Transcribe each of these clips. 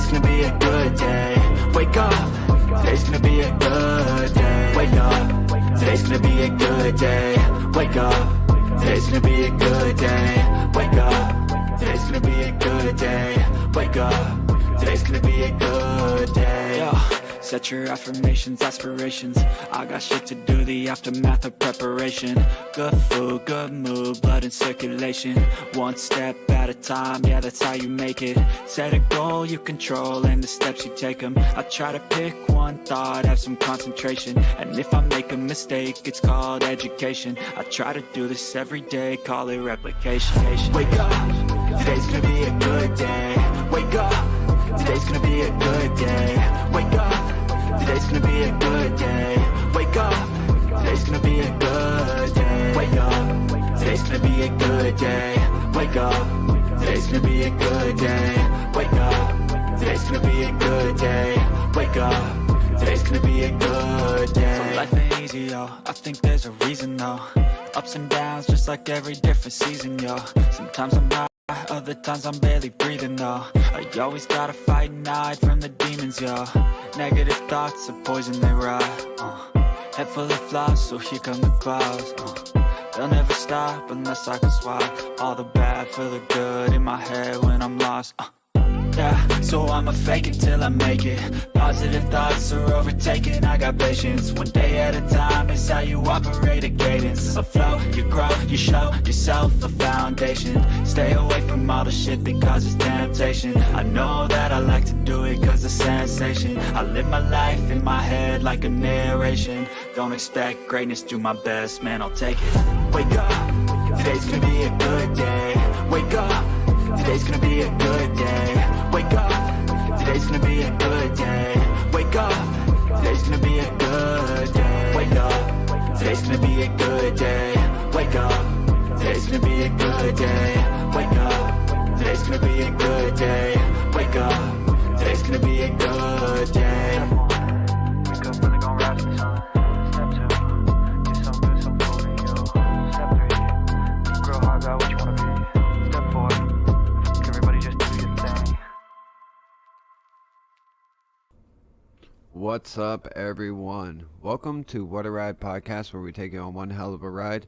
today's gonna be a good day. Wake up, today's gonna be a good day. Wake up, today's gonna be a good day. Wake up, today's gonna be a good day. Wake up, today's gonna be a good day. Wake up, today's gonna be a good day. Yo, set your affirmations, aspirations. I got shit to do, the aftermath of preparation. Good food, good mood, blood in circulation. One step at a time, yeah, that's how you make it. Set a goal you control and the steps you take them. I try to pick one thought, have some concentration. And if I make a mistake, it's called education. I try to do this every day, call it replication. Wake up, today's gonna be a good day. Wake up, today's gonna be a good day. Wake up, today's gonna be a good day. Wake up, today's gonna be a good day. Wake up, today's gonna be a good day. Wake up, today's gonna be a good day. Wake up, today's gonna be a good day. Wake up, today's gonna be a good day. So life ain't easy, yo, I think there's a reason though. Ups and downs, just like every different season, yo. Sometimes I'm high, other times I'm barely breathing, though. I always gotta fight and hide from the demons, yo. Negative thoughts are poison, they rot. Head full of flaws, so here come the clouds. They'll never stop unless I can swap all the bad for the good in my head when I'm lost. Yeah, so I'ma fake it till I make it. Positive thoughts are overtaken, I got patience. One day at a time is how you operate a cadence. A flow, you grow, you show yourself a foundation. Stay away from all the shit that causes temptation. I know that I like to do it cause it's sensation. I live my life in my head like a narration. Don't expect greatness, do my best, man, I'll take it. Wake up, today's gonna be a good day. Wake up, today's gonna be a good day. Wake up, today's gonna be a good day. Wake up, today's gonna be a good day. Wake up, today's gonna be a good day. Wake up, today's gonna be a good day. Wake up, today's gonna be a good day. Wake up, today's gonna be a good day. Wake up, really gonna rise to the sun. Step 2, get some good, some food in you. Step 3, grow hard about what you wanna be. Step 4, everybody just do your thing. What's up, everyone? Welcome to W.A.R.P podcast, where we take you on one hell of a ride.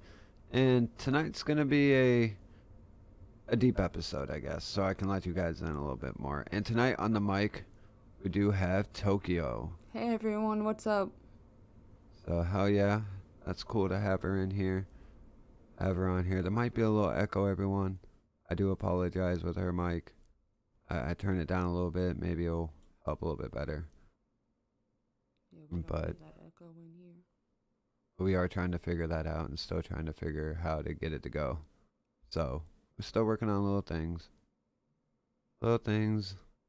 And tonight's gonna be a deep episode, I guess, so I can let you guys in a little bit more. And tonight on the mic, we do have Tokeyo. Hey everyone, what's up? So hell yeah, that's cool to have her in here, have her on here. There might be a little echo, everyone. I do apologize with her mic. I turn it down a little bit, maybe it'll help a little bit better. Yeah, But that echo in here. we are trying to figure that out and still trying to figure how to get it to go. So we're still working on little things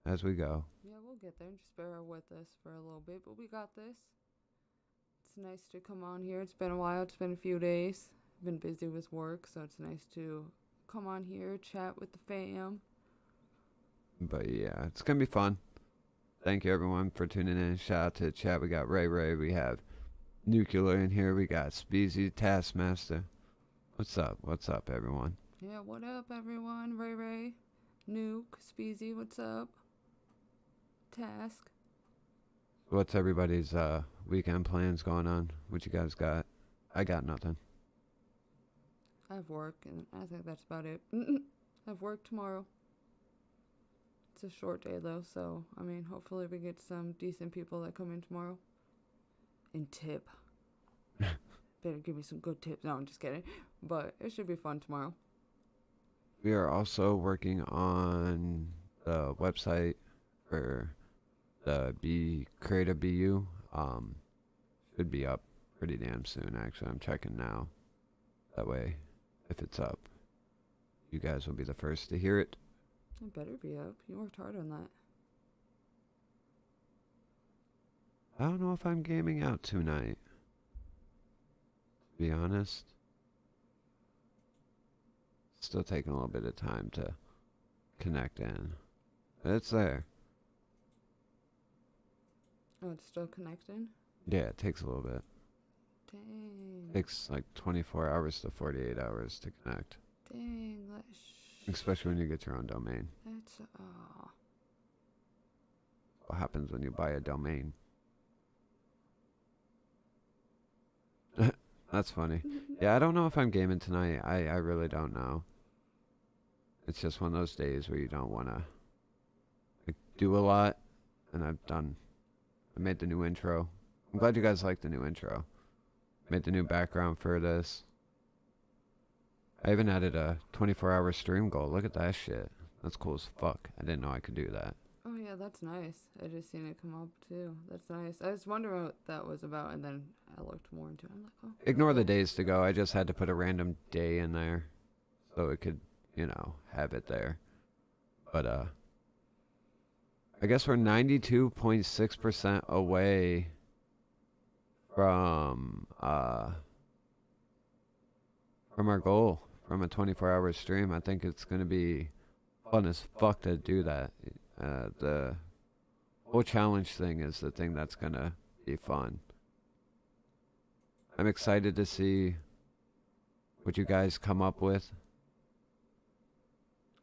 as we go. Yeah, we'll get there. Just bear with us for a little bit, but we got this. It's nice to come on here. It's been a while. It's been a few days. I've been busy with work, so it's nice to come on here, chat with the fam. But yeah, it's gonna be fun. Thank you everyone for tuning in. Shout out to the chat. We got Ray, we have Nuclear in here, we got Speezy, Taskmaster. What's up everyone? Yeah, what up everyone? Ray, Nuke, Speezy, what's up? Task. What's everybody's weekend plans going on? What you guys got? I got nothing. I have work, and I think that's about it. I have work tomorrow. It's a short day though, so I mean, hopefully we get some decent people that come in tomorrow. And tip. Better give me some good tips. No, I'm just kidding. But it should be fun tomorrow. We are also working on the website for the Creative BU. Should be up pretty damn soon, actually. I'm checking now. That way, if it's up, you guys will be the first to hear it. It better be up. You worked hard on that. I don't know if I'm gaming out tonight, to be honest. Still taking a little bit of time to connect in. It's there. Oh, it's still connecting? Yeah, it takes a little bit. Dang. It takes like 24 hours to 48 hours to connect. Dang, Especially when you get your own domain. That's, happens when you buy a domain. That's funny. Yeah, I don't know if I'm gaming tonight. I really don't know. It's just one of those days where you don't want to do a lot. And I made the new intro. I'm glad you guys like the new intro. Made the new background for this. I even added a 24-hour stream goal. Look at that shit. That's cool as fuck. I didn't know I could do that. Oh yeah, that's nice. I just seen it come up too. That's nice. I was wondering what that was about, and then I looked more into it. I'm like, oh. Ignore the days to go. I just had to put a random day in there so it could, have it there. But I guess we're 92.6% away from our goal, from a 24-hour stream. I think it's going to be fun as fuck to do that. The whole challenge thing is the thing that's going to be fun. I'm excited to see what you guys come up with.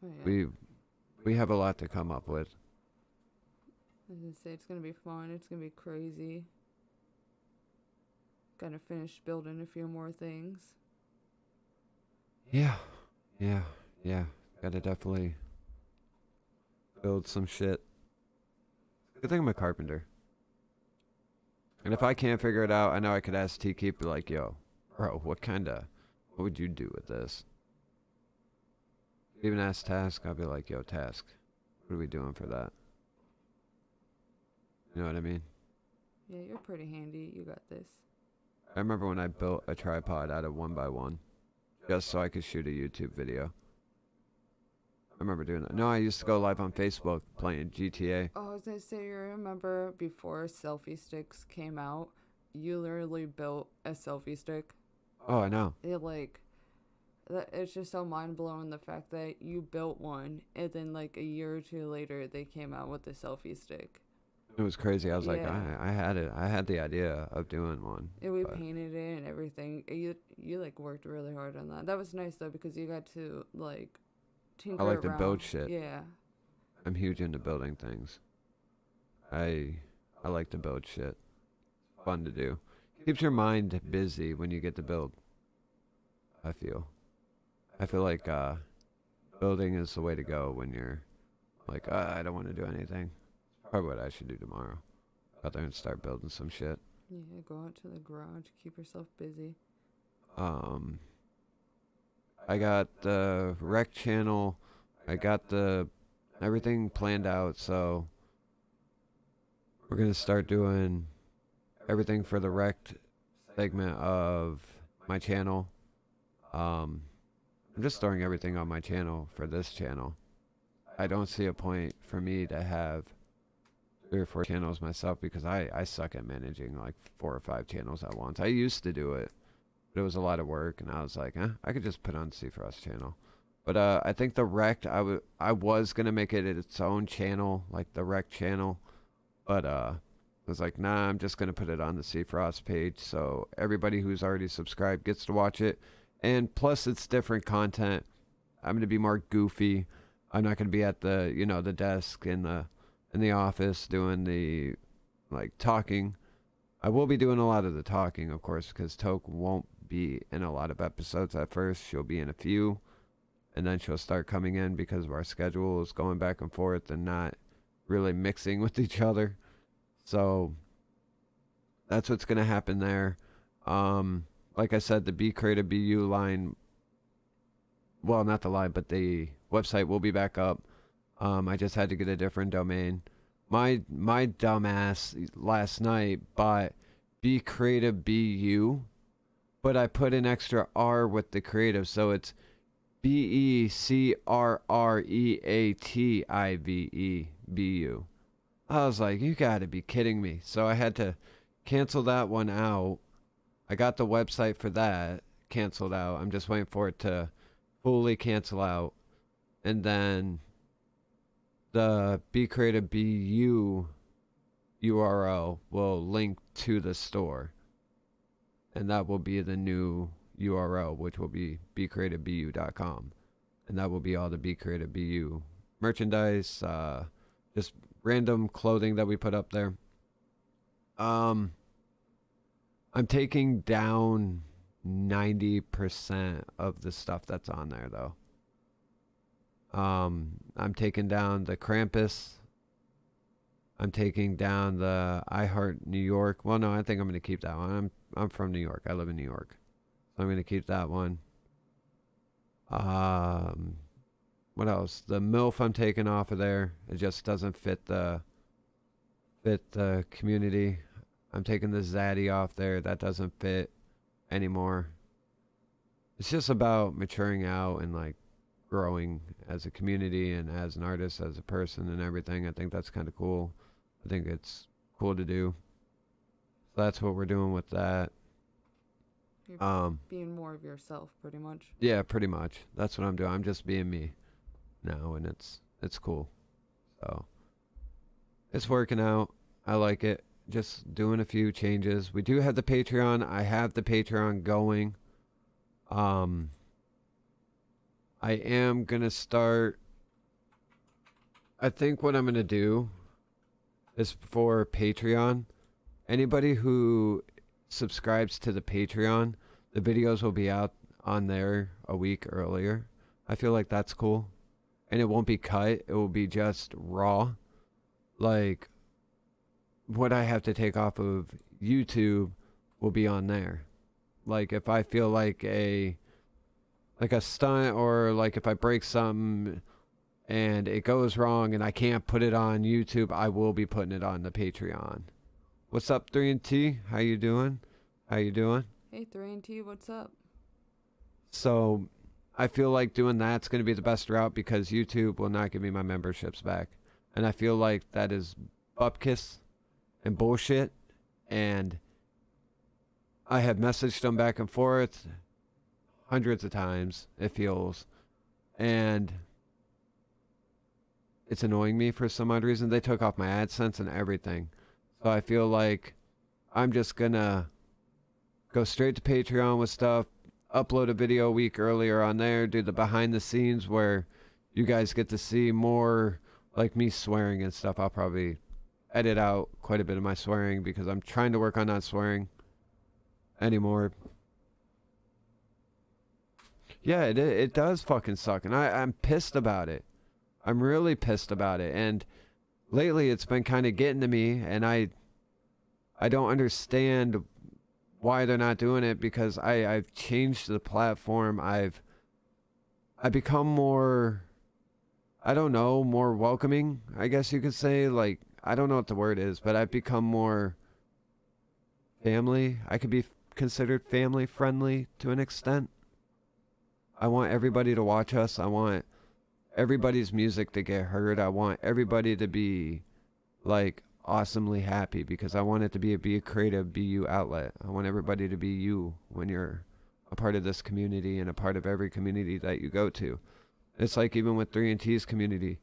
Oh, yeah. We have a lot to come up with. I was gonna say it's gonna be fun. It's gonna be crazy. Gotta finish building a few more things. Yeah. Gotta definitely build some shit. Good thing I'm a carpenter. And if I can't figure it out, I know I could ask T-Keep, be like, yo, bro, what would you do with this? Even ask Task, I'll be like, yo, Task, what are we doing for that? You know what I mean? Yeah, you're pretty handy. You got this. I remember when I built a tripod out of 1x1, just so I could shoot a YouTube video. I remember doing that. No, I used to go live on Facebook playing GTA. Oh, I was gonna say, you remember before selfie sticks came out, you literally built a selfie stick? Oh, I know. It's just so mind-blowing, the fact that you built one, and then like a year or two later, they came out with the selfie stick. It was crazy. I was like, Yeah. I had it. I had the idea of doing one. And we painted it and everything. You like worked really hard on that. That was nice though, because you got to like tinker I like around. to build shit. Yeah. I'm huge into building things. I like to build shit. It's fun to do. Keeps your mind busy when you get to build. I feel like building is the way to go when you're like, I don't want to do anything. Probably what I should do tomorrow. Go out there and start building some shit. Yeah, go out to the garage, keep yourself busy. I got the rec channel. I got everything planned out, so we're gonna start doing everything for the rec segment of my channel. I'm just throwing everything on my channel for this channel. I don't see a point for me to have 3 or 4 channels myself because I suck at managing like 4 or 5 channels at once. I used to do it, but it was a lot of work, and I was like, I could just put on Frost channel. But I think the rec, I was gonna make it its own channel, like the rec channel, but I was like, nah, I'm just gonna put it on the Frost page, so everybody who's already subscribed gets to watch it. And plus, it's different content. I'm gonna be more goofy. I'm not gonna be at the the desk in the office doing the talking. I will be doing a lot of the talking, of course, because Toke won't be in a lot of episodes at first. She'll be in a few, and then she'll start coming in because of our schedule is going back and forth and not really mixing with each other. So that's what's gonna happen there. Like I said, the Be Creative BU line, well, not the line, but the website will be back up. I just had to get a different domain. My dumbass last night bought Be Creative BU, but I put an extra R with the creative, so it's BECRREATIVE BU. I was like, you gotta be kidding me. So I had to cancel that one out. I got the website for that canceled out. I'm just waiting for it to fully cancel out. And then the Be Creative BU URL will link to the store. And that will be the new URL, which will be becreativebu.com. And that will be all the Be Creative BU merchandise, just random clothing that we put up there. I'm taking down 90% of the stuff that's on there though. I'm taking down the Krampus. I'm taking down the I Heart New York. Well, no, I think I'm going to keep that one. I'm from New York. I live in New York. So I'm going to keep that one. What else? The MILF I'm taking off of there. It just doesn't fit the community. I'm taking the Zaddy off there. That doesn't fit anymore. It's just about maturing out and like growing as a community and as an artist, as a person and everything. I think that's kind of cool. I think it's cool to do. So that's what we're doing with that. You're being more of yourself, pretty much. Yeah, pretty much. That's what I'm doing. I'm just being me now, and it's cool. So it's working out. I like it. Just doing a few changes. We do have the Patreon. I have the Patreon going. I am gonna start. I think what I'm gonna do is for Patreon. Anybody who subscribes to the Patreon, the videos will be out on there a week earlier. I feel like that's cool. And it won't be cut. It will be just raw. Like, what I have to take off of YouTube will be on there. Like, if I feel like a stunt, or like if I break something and it goes wrong and I can't put it on YouTube, I will be putting it on the Patreon. What's up, 3&T? How you doing? How you doing? Hey, 3&T, what's up? So I feel like doing that's going to be the best route because YouTube will not give me my memberships back. And I feel like that is bupkis and bullshit. And I have messaged them back and forth hundreds of times, it feels. And it's annoying me for some odd reason. They took off my AdSense and everything. So I feel like I'm just going to go straight to Patreon with stuff, upload a video a week earlier on there, do the behind the scenes where you guys get to see more like me swearing and stuff. I'll probably edit out quite a bit of my swearing because I'm trying to work on not swearing anymore. Yeah, it does fucking suck, and I'm pissed about it. I'm really pissed about it, and lately it's been kind of getting to me, and I don't understand why they're not doing it because I've changed the platform. I've become more, I don't know, more welcoming, I guess you could say. Like, I don't know what the word is, but I've become more family. I could be considered family friendly to an extent. I want everybody to watch us. I want everybody's music to get heard. I want everybody to be like awesomely happy because I want it to be a creative BU outlet. I want everybody to be you when you're a part of this community and a part of every community that you go to. It's like even with 3&T's community,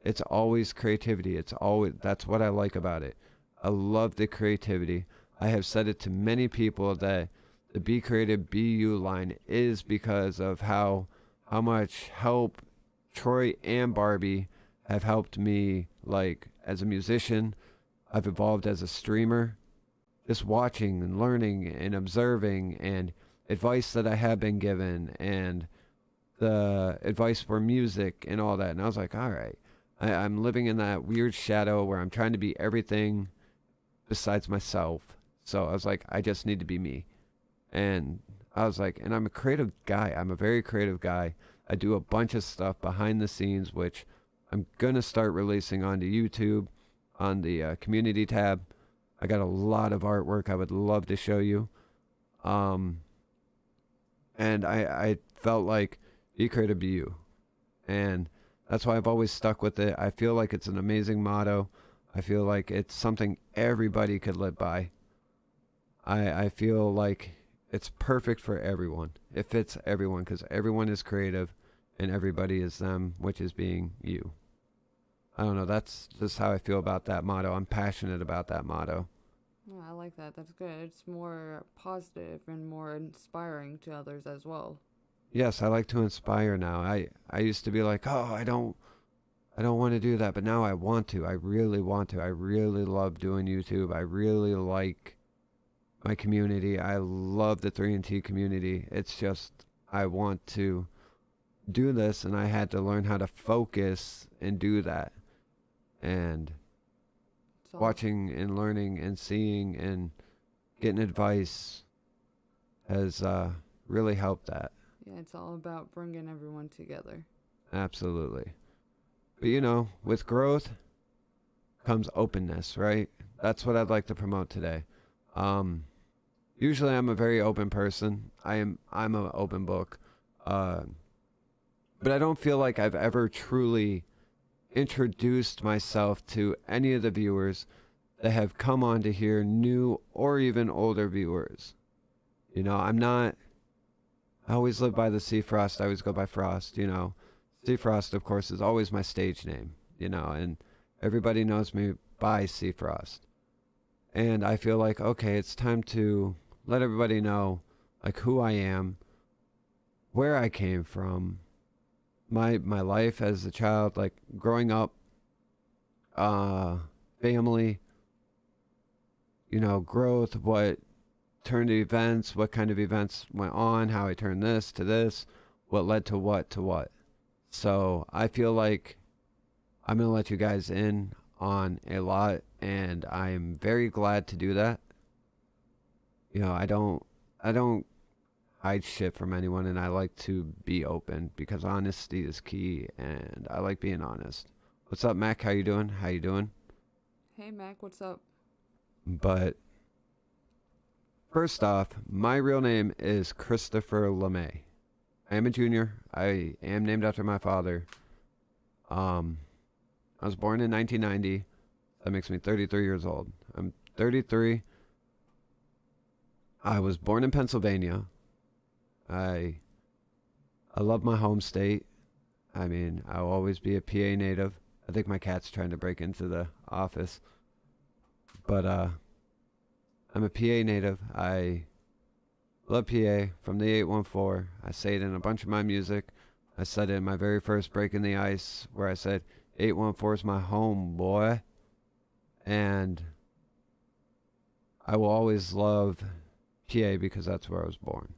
it's always creativity. That's what I like about it. I love the creativity. I have said it to many people that the Be Creative BU line is because of how much help Troy and Barbie have helped me, like, as a musician. I've evolved as a streamer, just watching and learning and observing, and advice that I have been given, and the advice for music and all that. And I was like, all right, I'm living in that weird shadow where I'm trying to be everything besides myself. So I was like, I just need to be me. And I was like, and I'm a creative guy. I'm a very creative guy. I do a bunch of stuff behind the scenes, which I'm going to start releasing onto YouTube on the community tab. I got a lot of artwork I would love to show you. And I felt like Be Creative, Be You. And that's why I've always stuck with it. I feel like it's an amazing motto. I feel like it's something everybody could live by. I feel like it's perfect for everyone. It fits everyone because everyone is creative and everybody is them, which is being you. I don't know. That's just how I feel about that motto. I'm passionate about that motto. Oh, I like that. That's good. It's more positive and more inspiring to others as well. Yes, I like to inspire now. I used to be like, oh, I don't I don't want to do that, but now I want to. I really want to. I really love doing YouTube. I really like my community. I love the 3&T community. It's just, I want to do this, and I had to learn how to focus and do that. And It's all, watching and learning and seeing and getting advice has really helped that. yeah, it's all about bringing everyone together. Absolutely. But you know, with growth comes openness, right? That's what I'd like to promote today. Usually I'm a very open person. I'm an open book. But I don't feel like I've ever truly introduced myself to any of the viewers that have come on to hear, new or even older viewers. You know, I always live by the C Frost. I always go by Frost, you know. C Frost, of course, is always my stage name, you know, and everybody knows me by C Frost. And I feel like, okay, it's time to let everybody know, like, who I am, where I came from, my life as a child, like, growing up, family, you know, growth, what turned to events, what kind of events went on, how I turned this to this, what led to what to what. So I feel like I'm going to let you guys in on a lot, and I'm very glad to do that. You know, I don't hide shit from anyone, and I like to be open because honesty is key, and I like being honest. What's up, Mac? How you doing? How you doing? Hey, Mac, what's up? But first off, my real name is Christopher LeMay. I am a junior. I am named after my father. I was born in 1990. That makes me 33 years old. I'm 33. I was born in Pennsylvania. I love my home state. I mean, I'll always be a PA native. I think my cat's trying to break into the office. But I'm a PA native. I love PA from the 814. I say it in a bunch of my music. I said it in my very first Breaking the Ice, where I said, 814 is my home, boy. And I will always love PA because that's where I was born.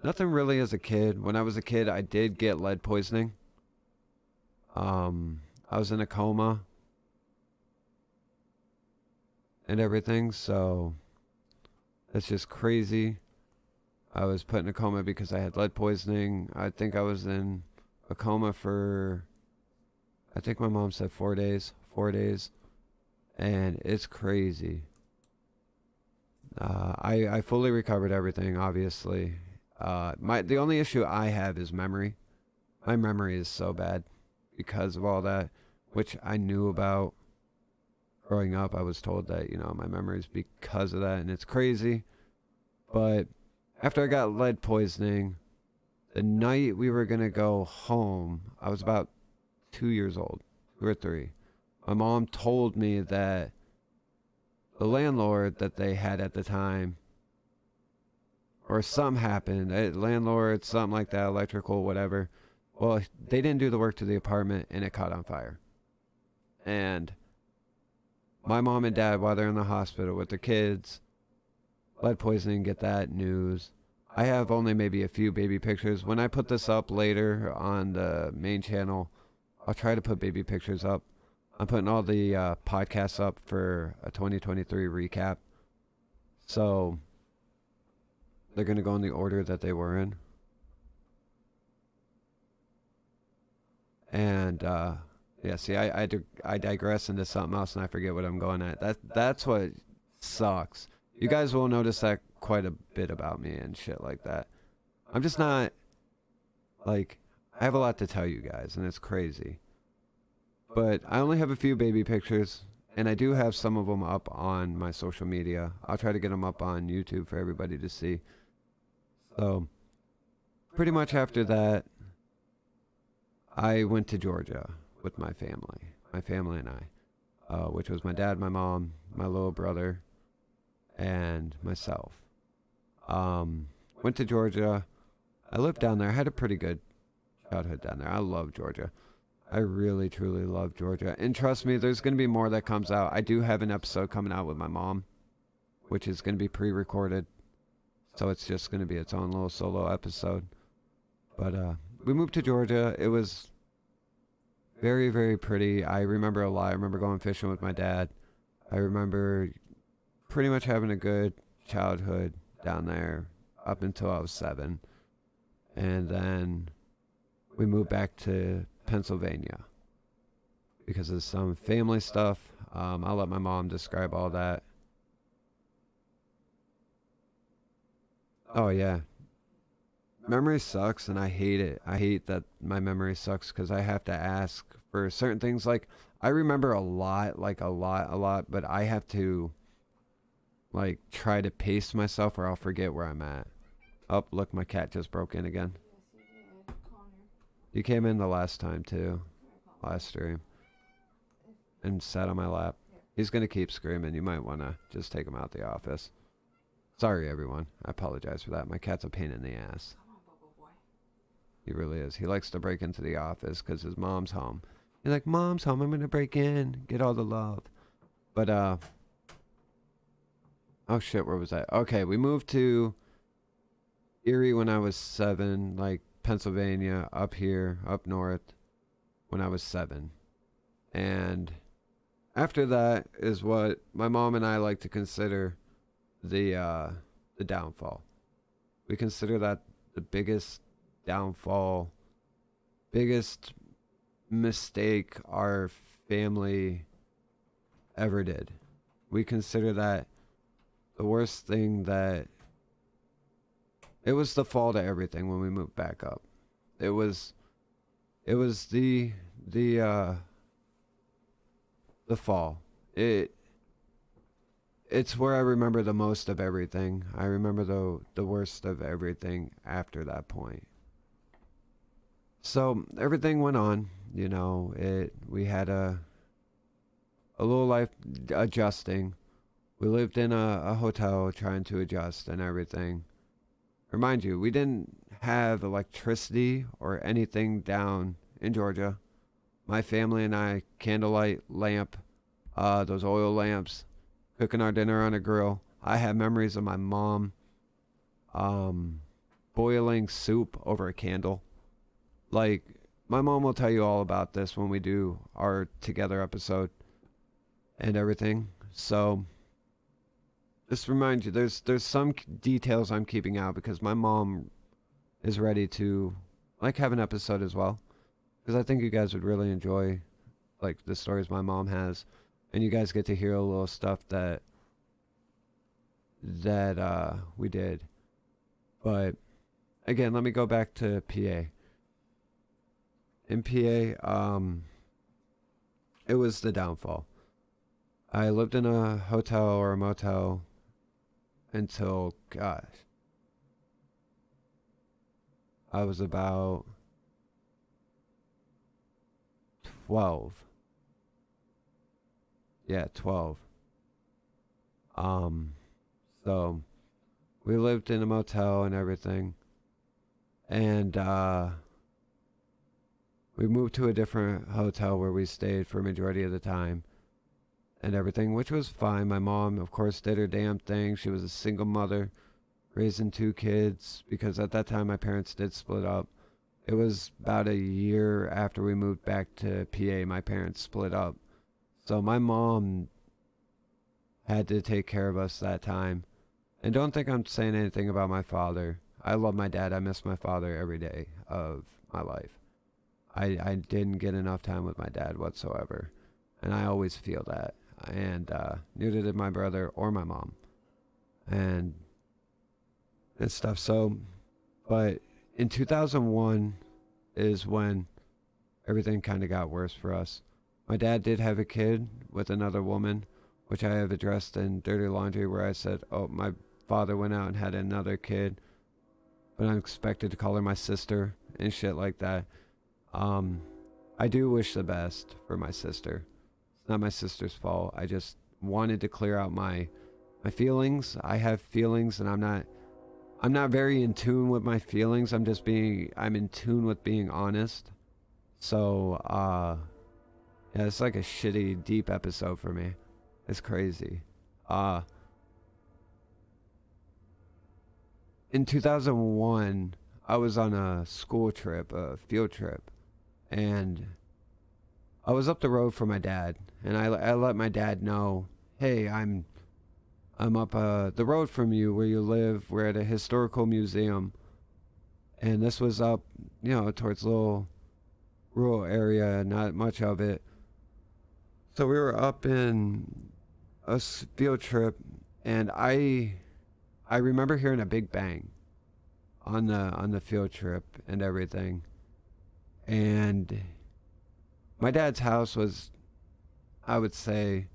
Nothing really as a kid. When I was a kid, I did get lead poisoning. I was in a coma and everything, so it's just crazy. I was put in a coma because I had lead poisoning. I think I was in a coma for, I think my mom said 4 days, and it's crazy. I fully recovered everything, obviously. The only issue I have is memory. My memory is so bad because of all that, which I knew about growing up. I was told that, you know, my memory is because of that, and it's crazy. But after I got lead poisoning, the night we were going to go home, I was about 2 years old, 2 or 3. My mom told me that the landlord that they had at the time, or something happened, landlord, something like that, electrical, whatever. Well, they didn't do the work to the apartment, and it caught on fire. And my mom and dad, while they're in the hospital with their kids, lead poisoning, get that news. I have only maybe a few baby pictures. When I put this up later on the main channel, I'll try to put baby pictures up. I'm putting all the podcasts up for a 2023 recap. So they're going to go in the order that they were in. And yeah, see, I digress into something else and I forget what I'm going at. That's what sucks. You guys will notice that quite a bit about me and shit like that. I'm just not, like, I have a lot to tell you guys, and it's crazy. But I only have a few baby pictures, and I do have some of them up on my social media. I'll try to get them up on YouTube for everybody to see. So, pretty much after that, I went to Georgia with my family and I, which was my dad, my mom, my little brother, and myself. Went to Georgia. I lived down there. I had a pretty good childhood down there. I love Georgia. I really, truly love Georgia. And trust me, there's going to be more that comes out. I do have an episode coming out with my mom, which is going to be pre-recorded. So it's just going to be its own little solo episode. But we moved to Georgia. It was very, very pretty. I remember a lot. I remember going fishing with my dad. I remember pretty much having a good childhood down there up until I was 7. And then we moved back to Pennsylvania because of some family stuff. I'll let my mom describe all that. Oh, yeah. Memory sucks, and I hate it. I hate that my memory sucks because I have to ask for certain things. Like, I remember a lot, like a lot, but I have to, like, try to pace myself or I'll forget where I'm at. Oh, look, my cat just broke in again. You came in the last time, too. Last stream. And sat on my lap. He's going to keep screaming. You might want to just take him out the office. Sorry, everyone. I apologize for that. My cat's a pain in the ass. He really is. He likes to break into the office because his mom's home. He's like, Mom's home. I'm going to break in. Get all the love. But, oh, shit. Where was I? Okay, we moved to Erie when I was 7. Like, Pennsylvania, up here, up north, when I was 7. And after that is what my mom and I like to consider the downfall. We consider that the biggest downfall, biggest mistake our family ever did. We consider that the worst thing that it was the fall to everything when we moved back up. It was the fall. It's where I remember the most of everything. I remember the worst of everything after that point. So everything went on, you know, we had a little life adjusting. We lived in a hotel trying to adjust and everything. Remind you, we didn't have electricity or anything down in Georgia. My family and I, candlelight lamp, those oil lamps, cooking our dinner on a grill. I have memories of my mom boiling soup over a candle. Like, my mom will tell you all about this when we do our together episode and everything. So just remind you, there's some details I'm keeping out because my mom is ready to, like, have an episode as well. Because I think you guys would really enjoy, like, the stories my mom has. And you guys get to hear a little stuff that we did. But, again, let me go back to PA. In PA, it was the downfall. I lived in a hotel or a motel until, gosh, I was about 12. Yeah, 12. So we lived in a motel and everything. And we moved to a different hotel where we stayed for a majority of the time and everything, which was fine. My mom, of course, did her damn thing. She was a single mother, raising 2 kids, because at that time my parents did split up. It was about a year after we moved back to PA, my parents split up. So my mom had to take care of us that time. And don't think I'm saying anything about my father. I love my dad. I miss my father every day of my life. I didn't get enough time with my dad whatsoever. And I always feel that. And neither did my brother or my mom. And stuff. So, but in 2001 is when everything kind of got worse for us. My dad did have a kid with another woman, which I have addressed in Dirty Laundry, where I said, oh, my father went out and had another kid, but I'm expected to call her my sister and shit like that. I do wish the best for my sister. It's not my sister's fault. I just wanted to clear out my feelings. I have feelings, and I'm I'm not very in tune with my feelings. I'm in tune with being honest. So, yeah, it's like a shitty, deep episode for me. It's crazy. In 2001, I was on a school trip, a field trip, and I was up the road from my dad, and I let my dad know, hey, I'm up the road from you where you live. We're at a historical museum, and this was up, towards a little rural area, not much of it. So we were up in a field trip, and I remember hearing a big bang on the field trip and everything. And my dad's house was, I would say,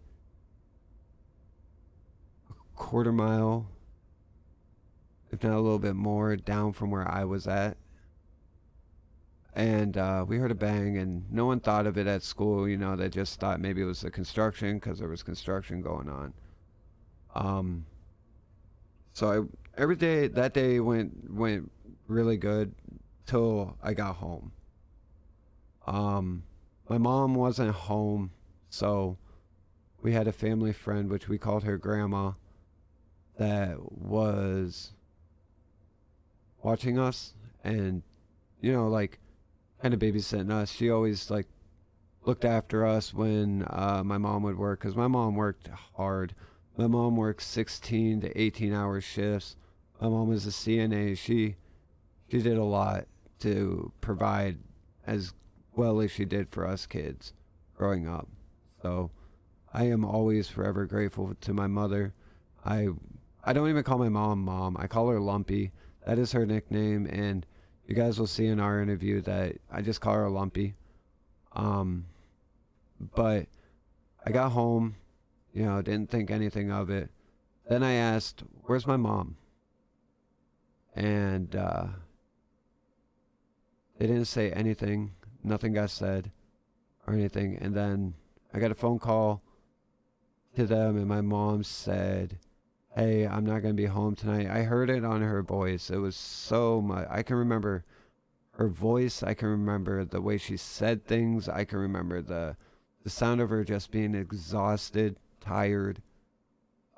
a quarter mile, if not a little bit more, down from where I was at. And we heard a bang, and no one thought of it at school. They just thought maybe it was the construction because there was construction going on. So every day that day went really good till I got home. My mom wasn't home, so we had a family friend, which we called her grandma, that was watching us and, like, kind of babysitting us. She always, like, looked after us when my mom would work, because my mom worked hard. My mom worked 16 to 18-hour shifts. My mom was a CNA. She did a lot to provide as well as she did for us kids growing up. So I am always forever grateful to my mother. I don't even call my mom. I call her Lumpy. That is her nickname, and you guys will see in our interview that I just call her Lumpy. But I got home, didn't think anything of it. Then I asked, where's my mom? And they didn't say anything. Nothing got said or anything. And then I got a phone call to them, and my mom said, hey, I'm not going to be home tonight. I heard it on her voice. It was so much. I can remember her voice. I can remember the way she said things. I can remember the sound of her just being exhausted, tired,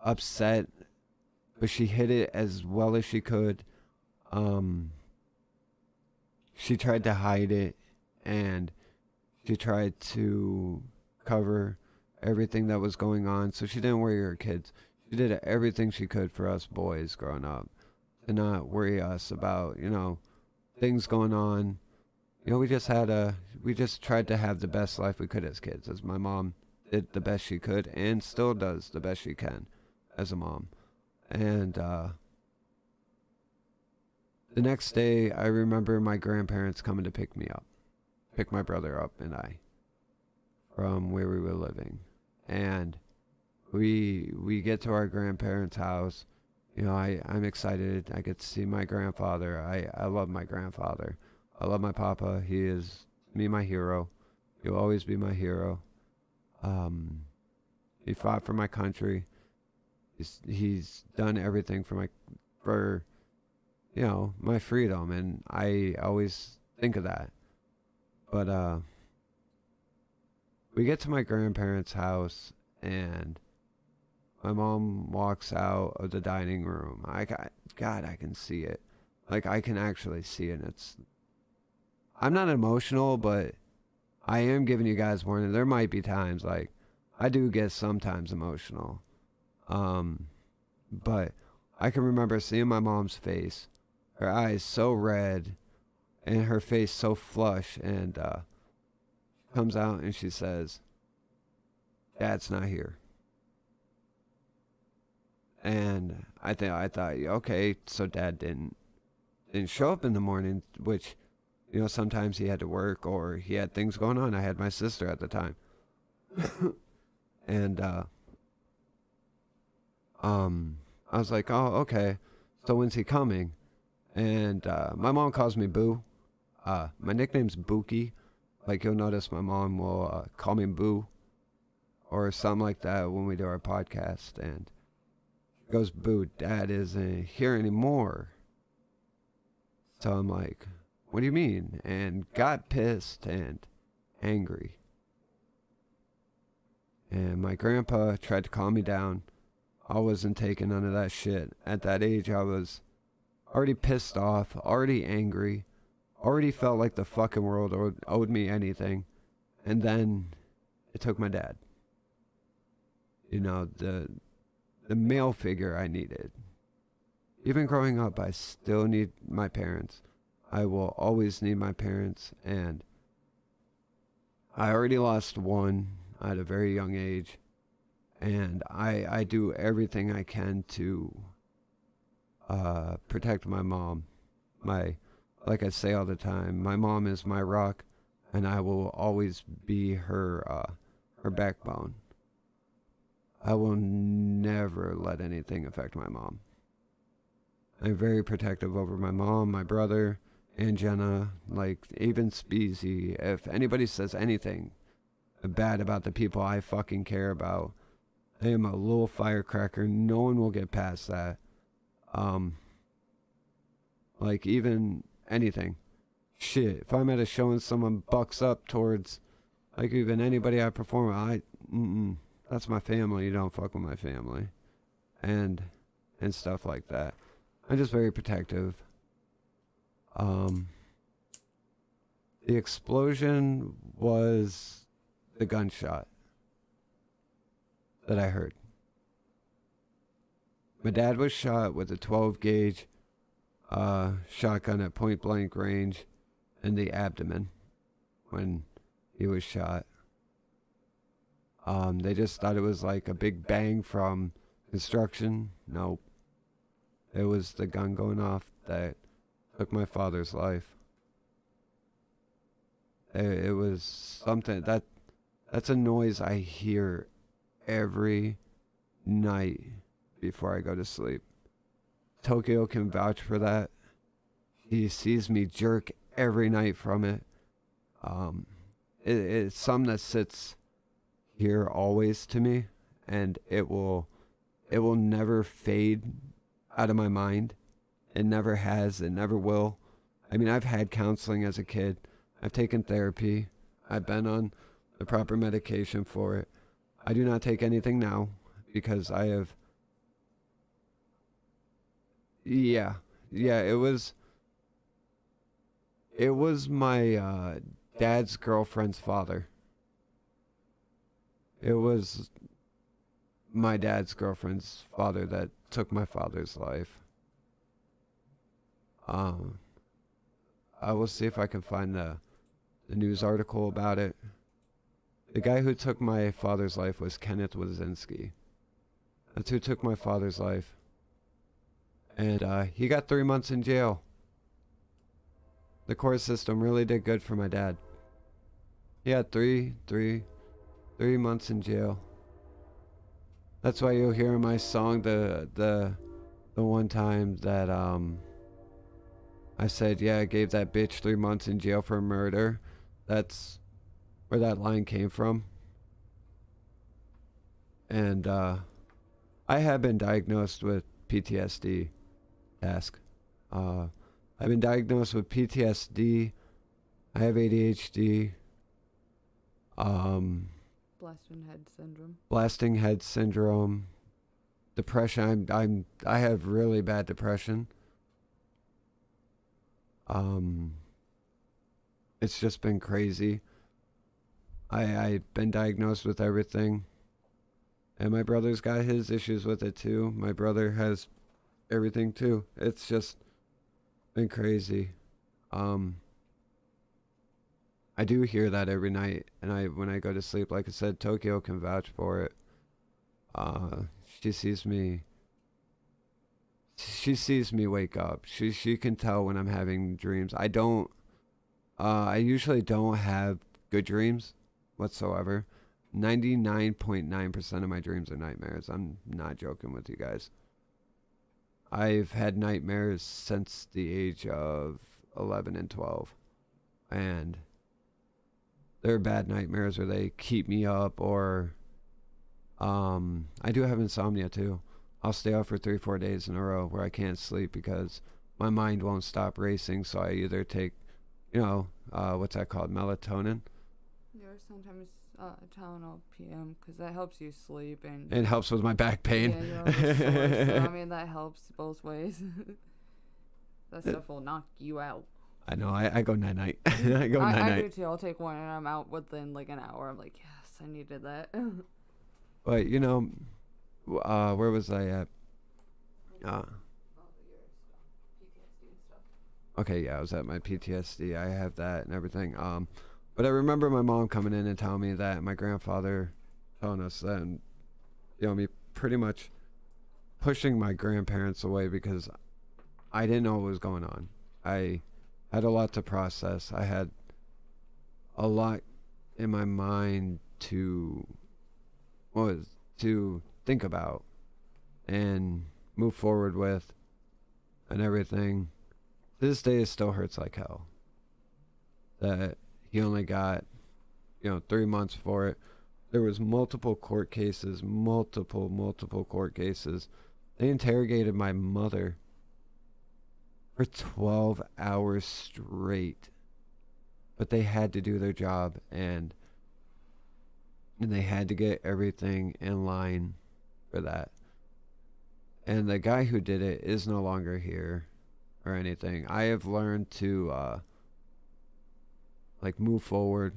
upset. But she hid it as well as she could. She tried to hide it, and she tried to cover everything that was going on. So she didn't worry her kids. She did everything she could for us boys growing up to not worry us about, things going on. We just tried to have the best life we could as kids, as my mom did the best she could and still does the best she can as a mom. And the next day, I remember my grandparents coming to pick my brother up and I, from where we were living. And we get to our grandparents' house. I'm excited. I get to see my grandfather. I love my grandfather. I love my papa. He is my hero. He'll always be my hero. He fought for my country. He's done everything for my freedom, and I always think of that. But we get to my grandparents' house, and my mom walks out of the dining room. I can see it. Like, I can actually see it. I'm not emotional, but I am giving you guys warning. There might be times, like, I do get sometimes emotional. But I can remember seeing my mom's face, her eyes so red, and her face so flush, and comes out and she says, Dad's not here. And I thought, okay, so Dad didn't show up in the morning, which, sometimes he had to work or he had things going on. I had my sister at the time. And I was like, oh, okay, so when's he coming? And my mom calls me Boo. My nickname's Bookie. Like, you'll notice my mom will call me Boo or something like that when we do our podcast. And she goes, Boo, Dad isn't here anymore. So I'm like, what do you mean? And got pissed and angry. And my grandpa tried to calm me down. I wasn't taking none of that shit. At that age, I was already pissed off, already angry, already felt like the fucking world owed me anything. And then it took my dad. You know, the male figure I needed. Even growing up, I still need my parents. I will always need my parents, and I already lost one at a very young age, and I do everything I can to protect my mom. Like I say all the time, my mom is my rock, and I will always be her backbone. I will never let anything affect my mom. I'm very protective over my mom, my brother, and Jenna, like even Speezy. If anybody says anything bad about the people I fucking care about, I am a little firecracker. No one will get past that. Like even anything. Shit, if I'm at a show and someone bucks up towards, like even anybody I perform with, that's my family. You don't fuck with my family. And stuff like that. I'm just very protective. The explosion was the gunshot that I heard. My dad was shot with a 12 gauge shotgun at point blank range in the abdomen when he was shot. They just thought it was like a big bang from construction. Nope. It was the gun going off that took my father's life. It was something that's a noise I hear every night before I go to sleep. Tokeyo can vouch for that. He sees me jerk every night from it. It's something that sits here always to me, and it will never fade out of my mind. It never has. It never will. I mean, I've had counseling as a kid. I've taken therapy. I've been on the proper medication for it. I do not take anything now because I have... Yeah, it was my dad's girlfriend's father. It was my dad's girlfriend's father that took my father's life. I will see if I can find the news article about it. The guy who took my father's life was Kenneth Wazinski. That's who took my father's life. And he got 3 months in jail. The court system really did good for my dad. He had three months in jail. That's why you'll hear in my song the one time that I said, yeah, I gave that bitch 3 months in jail for murder. That's where that line came from. And I have been diagnosed with PTSD. I've been diagnosed with PTSD. I have ADHD. Blasting head syndrome. Depression. I have really bad depression. It's just been crazy. I've been diagnosed with everything. And my brother's got his issues with it too. My brother has everything too. It's just been crazy. I do hear that every night, and when I go to sleep, like I said, Tokeyo can vouch for it. She sees me wake up. She can tell when I'm having dreams. I usually don't have good dreams whatsoever. 99.9% of my dreams are nightmares. I'm not joking with you guys. I've had nightmares since the age of 11 and 12. And they're bad nightmares where they keep me up, or I do have insomnia too. I'll stay up for 3-4 days in a row where I can't sleep because my mind won't stop racing, so I either take, what's that called, melatonin. Or sometimes Tylenol PM, because that helps you sleep and It helps with my back pain. yeah, you're always sore. So I mean that helps both ways. That stuff will knock you out. I know. I go night night. I go night I do night. too. I'll take one and I'm out within like an hour. I'm like, yes, I needed that. But where was I at? Okay, yeah, I was at my PTSD. I have that and everything. But I remember my mom coming in and telling me that, my grandfather telling us that, and me pretty much pushing my grandparents away because I didn't know what was going on. I had a lot to process. I had a lot in my mind to think about and move forward with and everything. This day it still hurts like hell that he only got 3 months for it. There was multiple court cases. They interrogated my mother for 12 hours straight, but they had to do their job, and they had to get everything in line for that. And the guy who did it is no longer here or anything. I have learned to move forward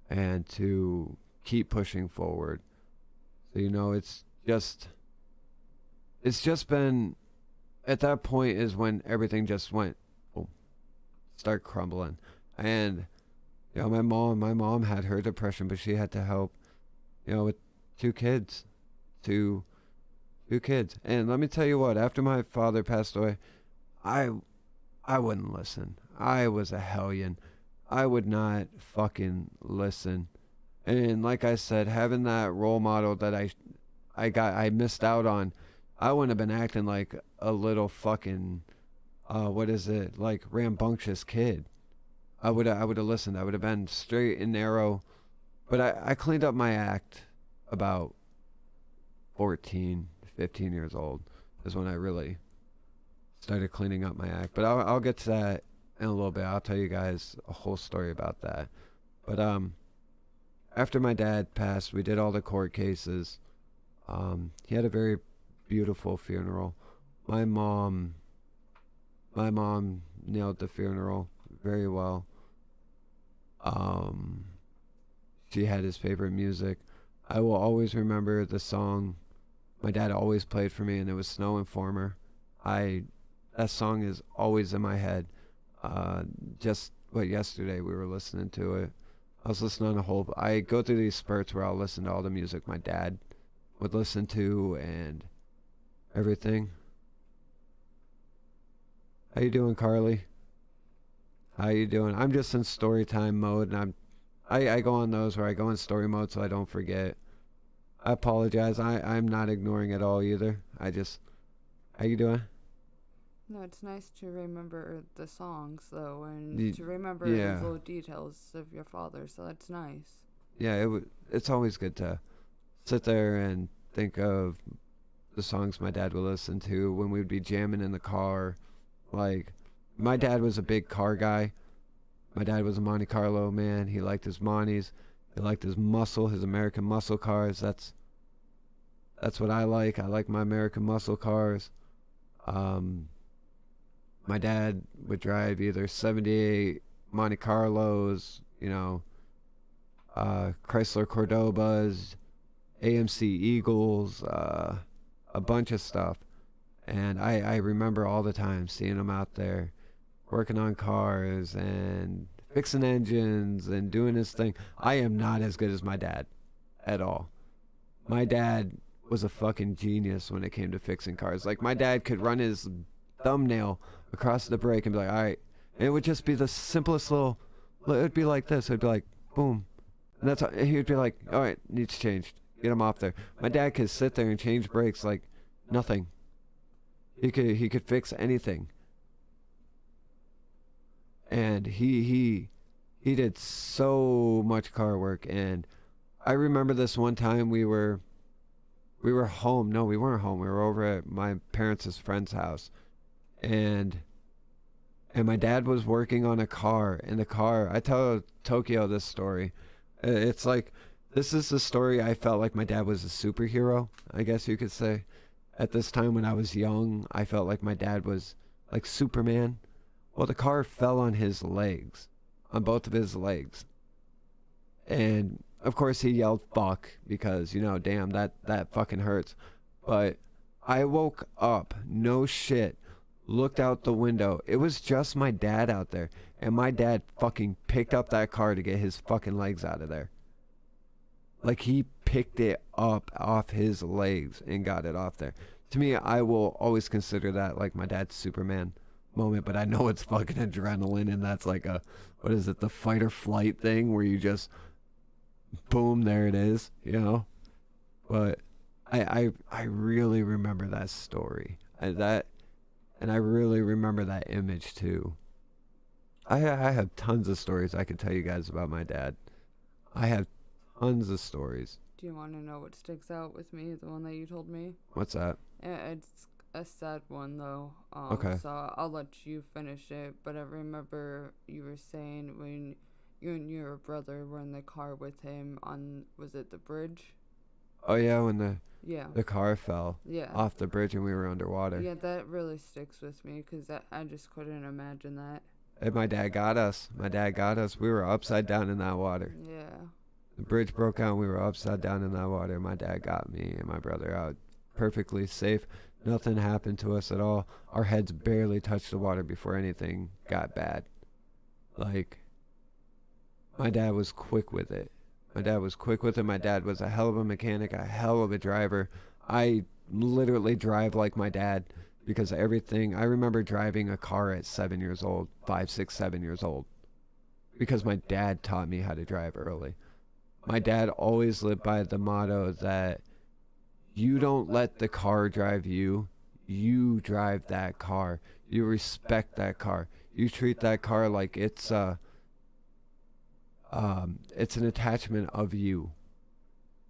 and to keep pushing forward. So it's just been, at that point is when everything just went start crumbling. And my mom had her depression, but she had to help with two kids. And let me tell you what, after my father passed away, I wouldn't listen. I was a hellion. I would not fucking listen. And like I said, having that role model that I missed out on, I wouldn't have been acting like a little fucking rambunctious kid. I would have listened. I would have been straight and narrow. But I cleaned up my act about 14, 15 years old is when I really started cleaning up my act. But I'll get to that in a little bit. I'll tell you guys a whole story about that. But after my dad passed, we did all the court cases. He had a very beautiful funeral. My mom nailed the funeral very well. She had his favorite music. I will always remember the song my dad always played for me, and it was Snow Informer. That song is always in my head. Yesterday we were listening to it. I was listening to I go through these spurts where I'll listen to all the music my dad would listen to and everything. How you doing, Carly? How you doing? I'm just in story time mode, and I go on those where I go in story mode so I don't forget. I apologize. I'm not ignoring it all either. How you doing? No, it's nice to remember the songs though, and to remember yeah. those little details of your father. So that's nice. Yeah, it's always good to sit there and think of the songs my dad would listen to when we'd be jamming in the car. Like, my dad was a big car guy. My dad was a Monte Carlo man. He liked his Montes. He liked his American muscle cars. That's what I like. I like my American muscle cars. My dad would drive either 78 Monte Carlos, Chrysler Cordobas, AMC Eagles, a bunch of stuff. And I remember all the time seeing him out there working on cars and fixing engines and doing his thing. I am not as good as my dad at all. My dad was a fucking genius when it came to fixing cars. Like, my dad could run his thumbnail across the brake and be like, all right. And it would just be the simplest little, it would be like this. It would be like, boom. And that's how, he would be like, all right, needs changed. Get him off there. My dad could sit there and change brakes like nothing. He could fix anything. And he did so much car work. And I remember this one time we were we were home. No, we weren't home. We were over at my parents' friend's house. And my dad was working on a car. In the car, I tell Tokeyo this story. It's like, this is the story I felt like my dad was a superhero, I guess you could say. At this time when I was young, I felt like my dad was like Superman. Well, the car fell on his legs, on both of his legs. And of course he yelled fuck because, you know, damn, that fucking hurts. But I woke up, no shit, looked out the window. It was just my dad out there. And my dad fucking picked up that car to get his fucking legs out of there. Like, he picked it up off his legs and got it off there. To me, I will always consider that like my dad's Superman moment, but I know it's fucking adrenaline, and that's like a, what is it, the fight or flight thing where you just, boom, there it is, you know? But I really remember that story. And I really remember that image too. I have tons of stories I could tell you guys about my dad. I have tons of stories. Do you want to know what sticks out with me? The one that you told me? What's that? It's a sad one, though. Okay. So I'll let you finish it. But I remember you were saying when you and your brother were in the car with him on, was it the bridge? Oh, yeah, when Yeah. the car fell Yeah. off the bridge and we were underwater. Yeah, that really sticks with me because I just couldn't imagine that. And my dad got us. We were upside down in that water. Yeah. The bridge broke out and we were upside down in that water. My dad got me and my brother out perfectly safe. Nothing happened to us at all. Our heads barely touched the water before anything got bad. Like, my dad was quick with it. My dad was a hell of a mechanic, a hell of a driver. I literally drive like my dad because everything, I remember driving a car at 7 years old, 5, 6, 7 years old, because my dad taught me how to drive early. My dad always lived by the motto that you don't let the car drive you, you drive that car. You respect that car. You treat that car like it's an attachment of you.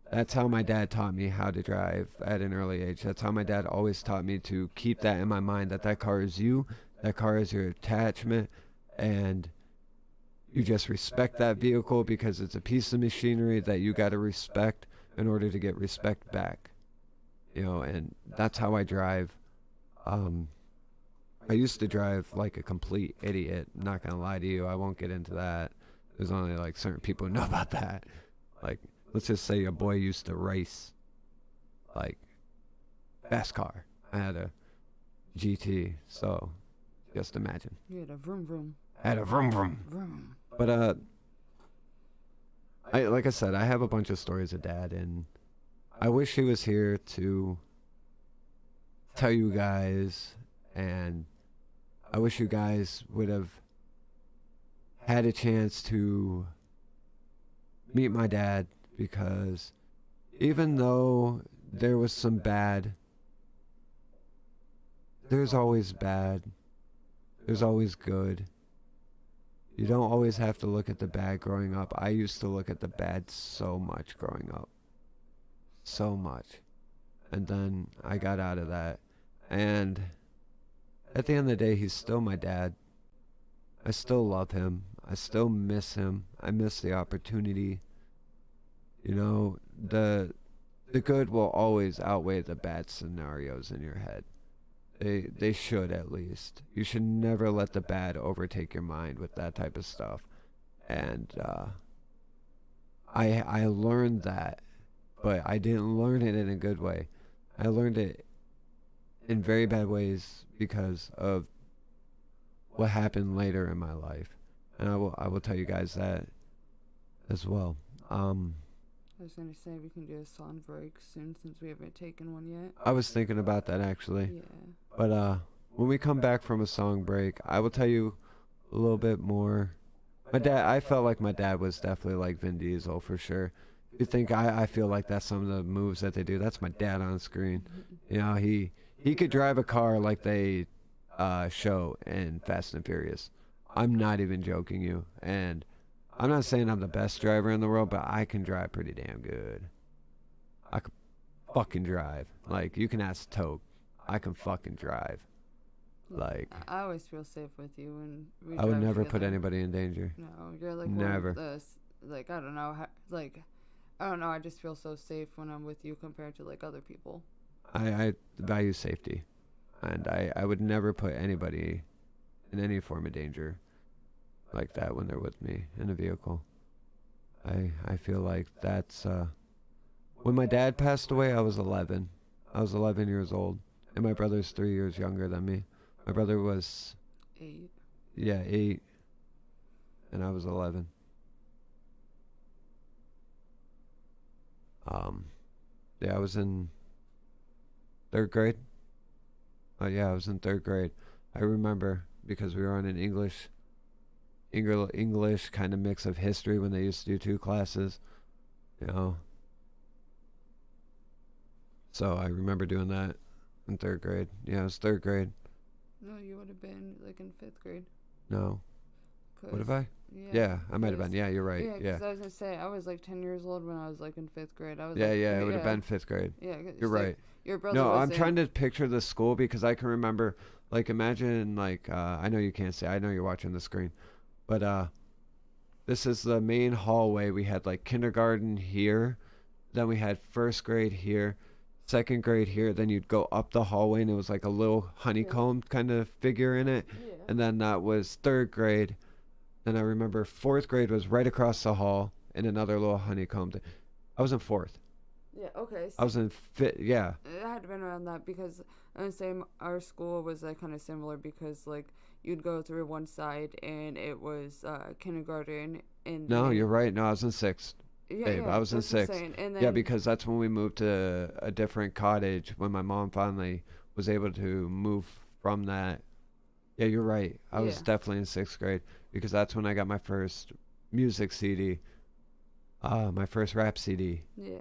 That's how my dad taught me how to drive at an early age. That's how my dad always taught me to keep that in my mind, that car is you, that car is your attachment, and you just respect that vehicle because it's a piece of machinery that you got to respect in order to get respect back. You know, and that's how I drive. I used to drive like a complete idiot. I'm not going to lie to you. I won't get into that. There's only like certain people who know about that. Like, let's just say your boy used to race, like, fast car. I had a GT, so just imagine. You had a vroom vroom. I had a vroom vroom. Vroom. But like I said, I have a bunch of stories of Dad, and I wish he was here to tell you guys, and I wish you guys would have had a chance to meet my dad, because even though there was some bad, there's always bad, there's always good. You don't always have to look at the bad growing up. I used to look at the bad so much growing up. So much. And then I got out of that. And at the end of the day, he's still my dad. I still love him. I still miss him. I miss the opportunity. You know, the good will always outweigh the bad scenarios in your head. They should, at least. You should never let the bad overtake your mind with that type of stuff. And I learned that, but I didn't learn it in a good way. I learned it in very bad ways because of what happened later in my life. And I will tell you guys that as well. I was going to say we can do a song break soon since we haven't taken one yet. I was thinking about that, actually. Yeah. But when we come back from a song break, I will tell you a little bit more. I felt like my dad was definitely like Vin Diesel, for sure. You think I feel like that's some of the moves that they do. That's my dad on screen. You know, he could drive a car like they show in Fast and Furious. I'm not even joking you. And I'm not saying I'm the best driver in the world, but I can drive pretty damn good. I could fucking drive. Like, you can ask Toke. I can fucking drive. Like, I always feel safe with you when we I would drive never put together. anybody in danger. No, you're like Never. one of the, like, I don't know, I don't know, I just feel so safe when I'm with you compared to like other people. I value safety, and I would never put anybody in any form of danger like that when they're with me in a vehicle. I feel like that's when my dad passed away, I was 11. I was 11 years old, and my brother's 3 years younger than me. My brother was 8. Yeah, 8, and I was 11. Yeah, I was in 3rd grade. Oh yeah, I was in 3rd grade. I remember because we were on an English kind of mix of history when they used to do 2 classes, you know. So I remember doing that in 3rd grade. Yeah, it was 3rd grade. No, you would have been like in 5th grade. No. What have I? Yeah, I might have been. Yeah, you're right. Yeah. I was gonna say I was like 10 years old when I was like in 5th grade. I was Yeah, like, it would have been 5th grade. Yeah, you're right. Like, your brother. No, was I'm trying to picture the school because I can remember. Like, imagine like I know you can't see. I know you're watching the screen, but this is the main hallway. We had like kindergarten here, then we had 1st grade here, 2nd grade here. Then you'd go up the hallway and it was like a little honeycomb kind of figure in it, and then that was 3rd grade. Then I remember 4th grade was right across the hall in another little honeycomb. I was in 4th. Yeah, okay. So I was in 5th, yeah. It had been around that because I would say our school was like kind of similar because like you'd go through one side and it was kindergarten and No, you're right. No, I was in 6th. Babe, I was in 6th. And then, yeah, because that's when we moved to a different cottage when my mom finally was able to move from that. Yeah, you're right. I was definitely in 6th grade because that's when I got my first music CD, my first rap CD. Yeah.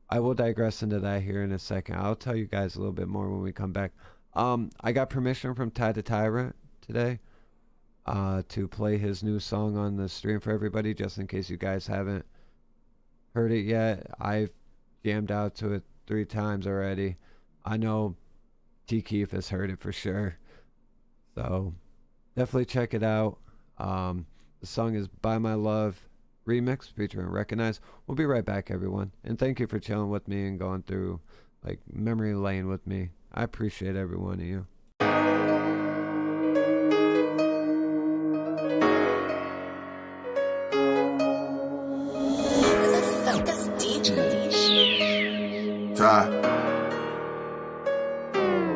I will digress into that here in a second. I'll tell you guys a little bit more when we come back. I got permission from Tad the Tyrant today to play his new song on the stream for everybody, just in case you guys haven't heard it yet. I've jammed out to it 3 times already. I know T. Keith has heard it for sure. So definitely check it out. The song is By My Love remix featuring Recognize. We'll be right back, everyone. And thank you for chilling with me and going through like memory lane with me. I appreciate every one of you.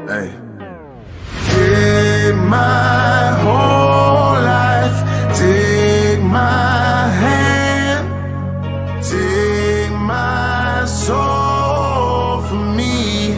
Hey. Take my whole life, take my hand, take my soul from me,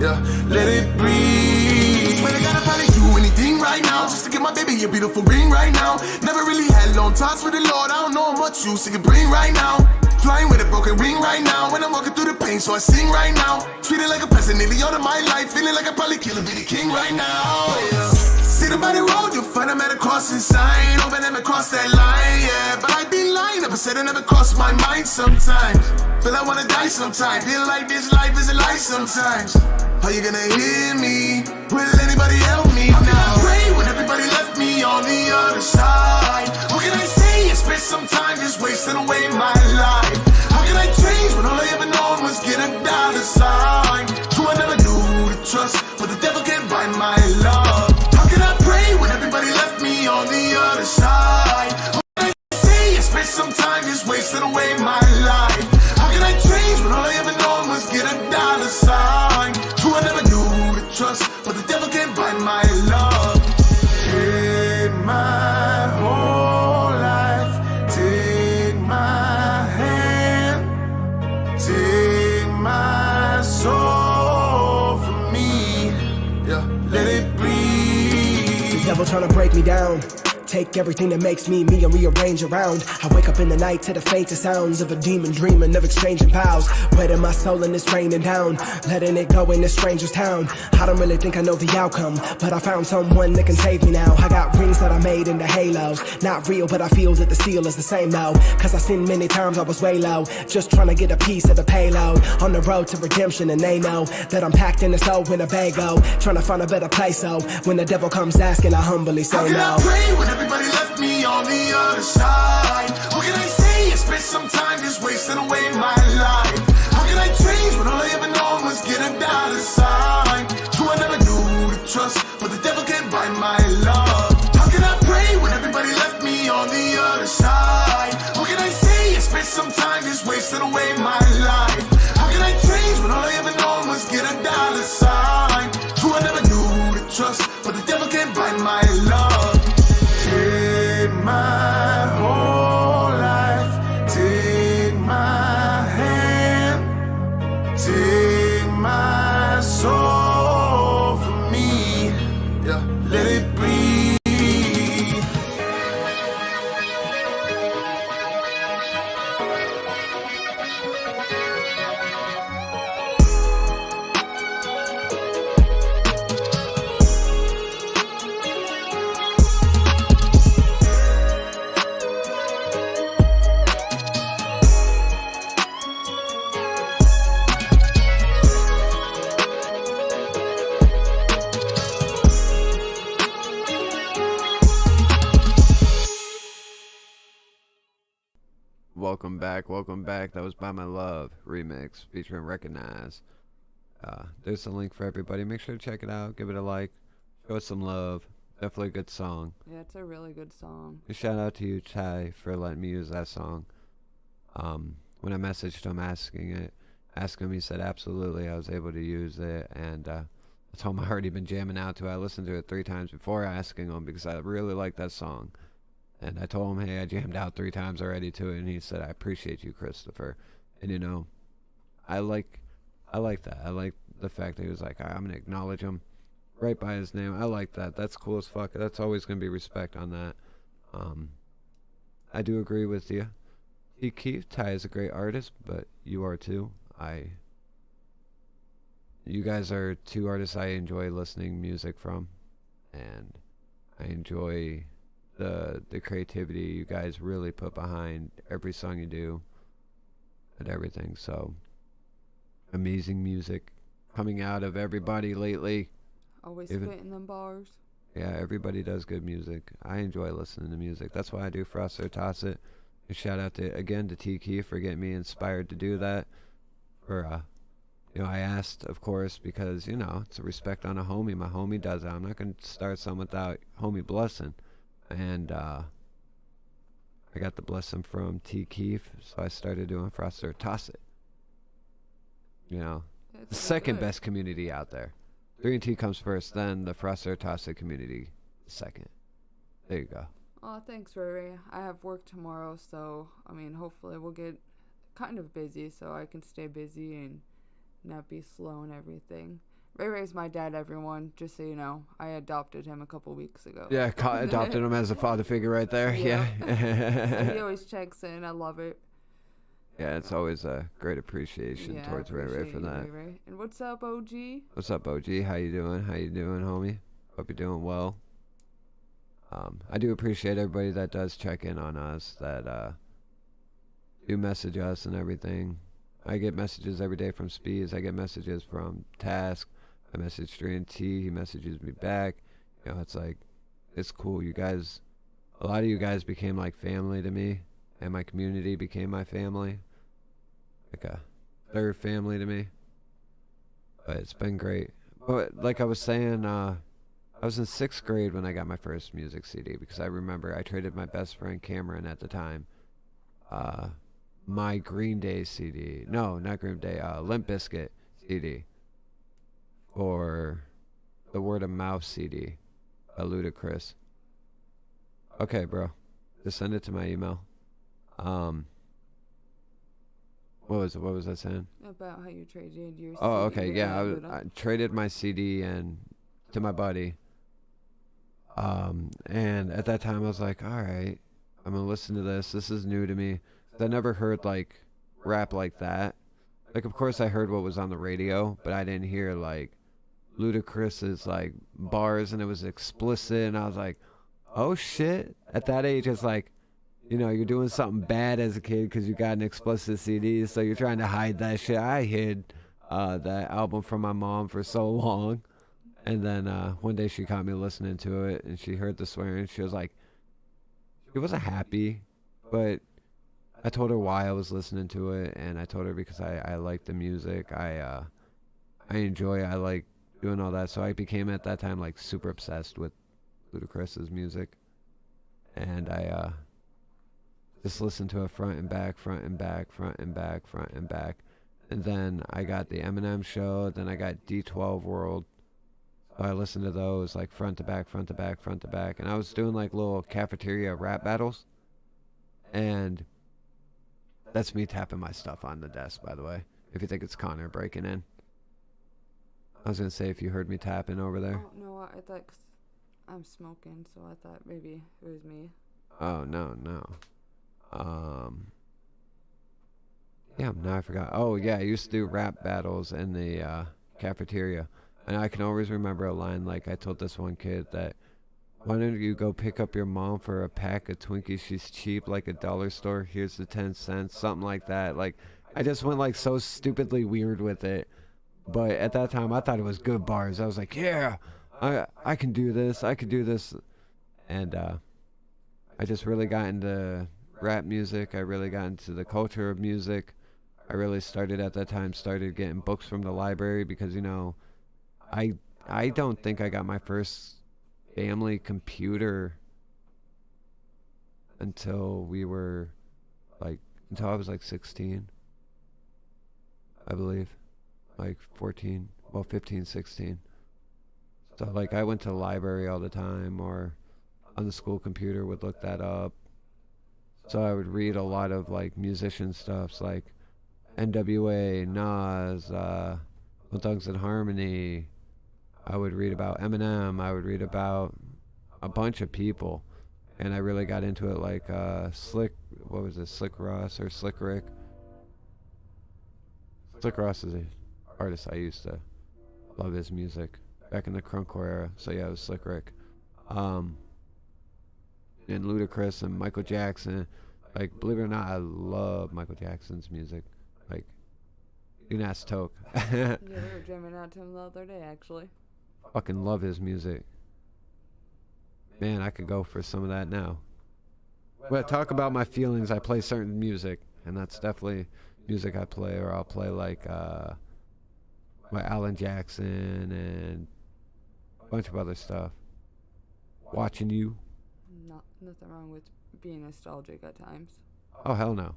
yeah, let it breathe. But I gotta probably do anything right now just to get my baby a beautiful ring right now. Never really had long talks with the Lord, I don't know how much use he can bring right now. Flying with a broken ring right now. When I'm walking through the pain, so I sing right now. Treated like a peasant nearly all of my life. Feeling like I probably kill a bitty king right now, yeah. See them by the road, you'll find them at a crossing sign. Hoping them across that line, yeah. But I'd be lying, never said it never crossed my mind sometimes. Feel I wanna die sometimes. Feel like this life is a lie sometimes. Are you gonna hear me? Will anybody help me now? Pray when everybody left me on the other side. What can I say? I spent some time just wasting away my life. How can I change when all I ever known was get a dollar sign? True, I never knew who to trust, but the devil can't buy my love. How can I pray when everybody left me on the other side? What can I say? I spent some time just wasting away my life. How can I change when all I ever known was get a dollar sign? True, I never knew who to trust, but the devil can't buy my love. Take my whole life, take my hand, take my soul from me, yeah, let it breathe. The devil trying to break me down, Take everything that makes me me and rearrange around. I wake up in the night to the fainter sounds of a demon dreaming of exchanging vows. Wetting my soul and it's raining down, letting it go in a stranger's town. I don't really think I know the outcome, but I found someone that can save me now. I got rings that I made into halos, not real, but I feel that the seal is the same though. Cause I seen many times I was way low, just trying to get a piece of the payload. On the road to redemption, and they know that I'm packed in a soul in a bago, trying to find a better place. So when the devil comes asking, I humbly say How can no. I pray when everybody left me on the other side? What can I say? I spent some time just wasting away my life. How can I change when all I ever known was get a dollar sign? Who I never knew to trust, but the devil can't buy my love. How can I pray when everybody left me on the other side? What can I say? I spent some time just wasting away my life. How can I change when all I ever known was get a dollar sign? Who I never knew to trust, but the devil can't buy my love. Take my whole life, take my hand, take my soul from me, yeah, let it breathe. Welcome back. That was By My Love remix featuring Recognize. There's a link for everybody. Make sure to check it out. Give it a like. Show us some love. Definitely a good song. Yeah, it's a really good song. A shout out to you, Ty, for letting me use that song. When I messaged him asking him, he said absolutely. I was able to use it, and I told him I already been jamming out to it. I listened to it 3 times before asking him because I really like that song. And I told him, hey, I jammed out 3 times already to it, and he said, I appreciate you, Christopher. And you know, I like that. I like the fact that he was like, I'm gonna acknowledge him right by his name. I like that. That's cool as fuck. That's always gonna be respect on that. I do agree with you. T. Keith, Ty is a great artist, but you are too. You guys are 2 artists I enjoy listening music from, and I enjoy the creativity you guys really put behind every song you do and everything. So amazing music coming out of everybody lately. Always spitting them bars. Yeah, everybody does good music. I enjoy listening to music. That's why I do Frost or Toss It. And shout out to T Key for getting me inspired to do that. I asked, of course, because it's a respect on a homie. My homie does it. I'm not gonna start something without homie blessing. And I got the blessing from T. Keefe, so I started doing Frost or Toss It. The second best community out there. 3 and T comes first, then the Frost or Toss It community second. There you go. Oh, thanks, Ray. I have work tomorrow, so hopefully we'll get kind of busy, so I can stay busy and not be slow and everything. Ray Ray's my dad, everyone, just so you know. I adopted him a couple weeks ago. Yeah, adopted him as a father figure right there. Yeah. So he always checks in. I love it. Yeah, it's always a great appreciation towards Ray Ray for that. Ray. And what's up, OG? What's up, OG? How you doing? Homie? Hope you're doing well. I do appreciate everybody that does check in on us, that do message us and everything. I get messages every day from Speeds. I get messages from Task. I message 3 and T. He messages me back. It's like, it's cool. You guys, a lot of you guys became like family to me, and my community became my family. Like a third family to me. But it's been great. But like I was saying, I was in 6th grade when I got my first music CD, because I remember I traded my best friend Cameron at the time my Green Day CD. No, not Green Day. Limp Bizkit CD. Or the Word of Mouth CD by Ludacris. Okay, bro. Just send it to my email. What was I saying? About how you traded your CD. Oh, okay. Yeah, I traded my CD and to my buddy. And at that time I was like, all right, I'm gonna listen to this. This is new to me. 'Cause I never heard like rap like that. Like, of course I heard what was on the radio, but I didn't hear like Ludacris's like bars, and it was explicit, and I was like, oh shit. At that age, it's like, you know, you're doing something bad as a kid because you got an explicit CD, so you're trying to hide that shit. I hid that album from my mom for so long. And then one day she caught me listening to it, and she heard the swearing. She was like, she wasn't happy, but I told her why I was listening to it, and I told her because I like the music. I enjoy it. I like doing all that. So I became at that time like super obsessed with Ludacris's music, and I just listened to it front and back, front and back, front and back, front and back. And then I got the Eminem show. Then I got D12 World. So I listened to those like front to back, front to back, front to back. And I was doing like little cafeteria rap battles. And that's me tapping my stuff on the desk, by the way. If you think it's Connor breaking in. I was going to say if you heard me tapping over there. Oh, no, I thought 'cause I'm smoking, so I thought maybe it was me. Oh, no. Damn, now I forgot. Oh, yeah, I used to do rap battles in the cafeteria. And I can always remember a line like I told this one kid that, why don't you go pick up your mom for a pack of Twinkies? She's cheap like a dollar store. Here's the 10 cents. Something like that. Like, I just went like so stupidly weird with it. But at that time, I thought it was good bars. I was like, yeah, I can do this. I can do this. And I just really got into rap music. I really got into the culture of music. I really started at that time, started getting books from the library because, you know, I don't think I got my first family computer until I was like 16, I believe. Like 14, well 15, 16. So like I went to the library all the time, or on the school computer would look that up. So I would read a lot of like musician stuffs like NWA, Nas, Thugs and Harmony. I would read about Eminem. I would read about a bunch of people, and I really got into it. Like Slick Ross or Slick Rick? Slick Ross is an artist I used to love his music back in the Crunkcore era. So yeah, it was Slick Rick. And Ludacris and Michael Jackson. Like, believe it or not, I love Michael Jackson's music. Like, you can ask Toke. Yeah, we were jamming out to him the other day, actually. Fucking love his music. Man, I could go for some of that now. When I talk about my feelings, I play certain music, and that's definitely music I play. Or I'll play like my Alan Jackson and a bunch of other stuff. Watching You. Nothing wrong with being nostalgic at times. Oh, hell no.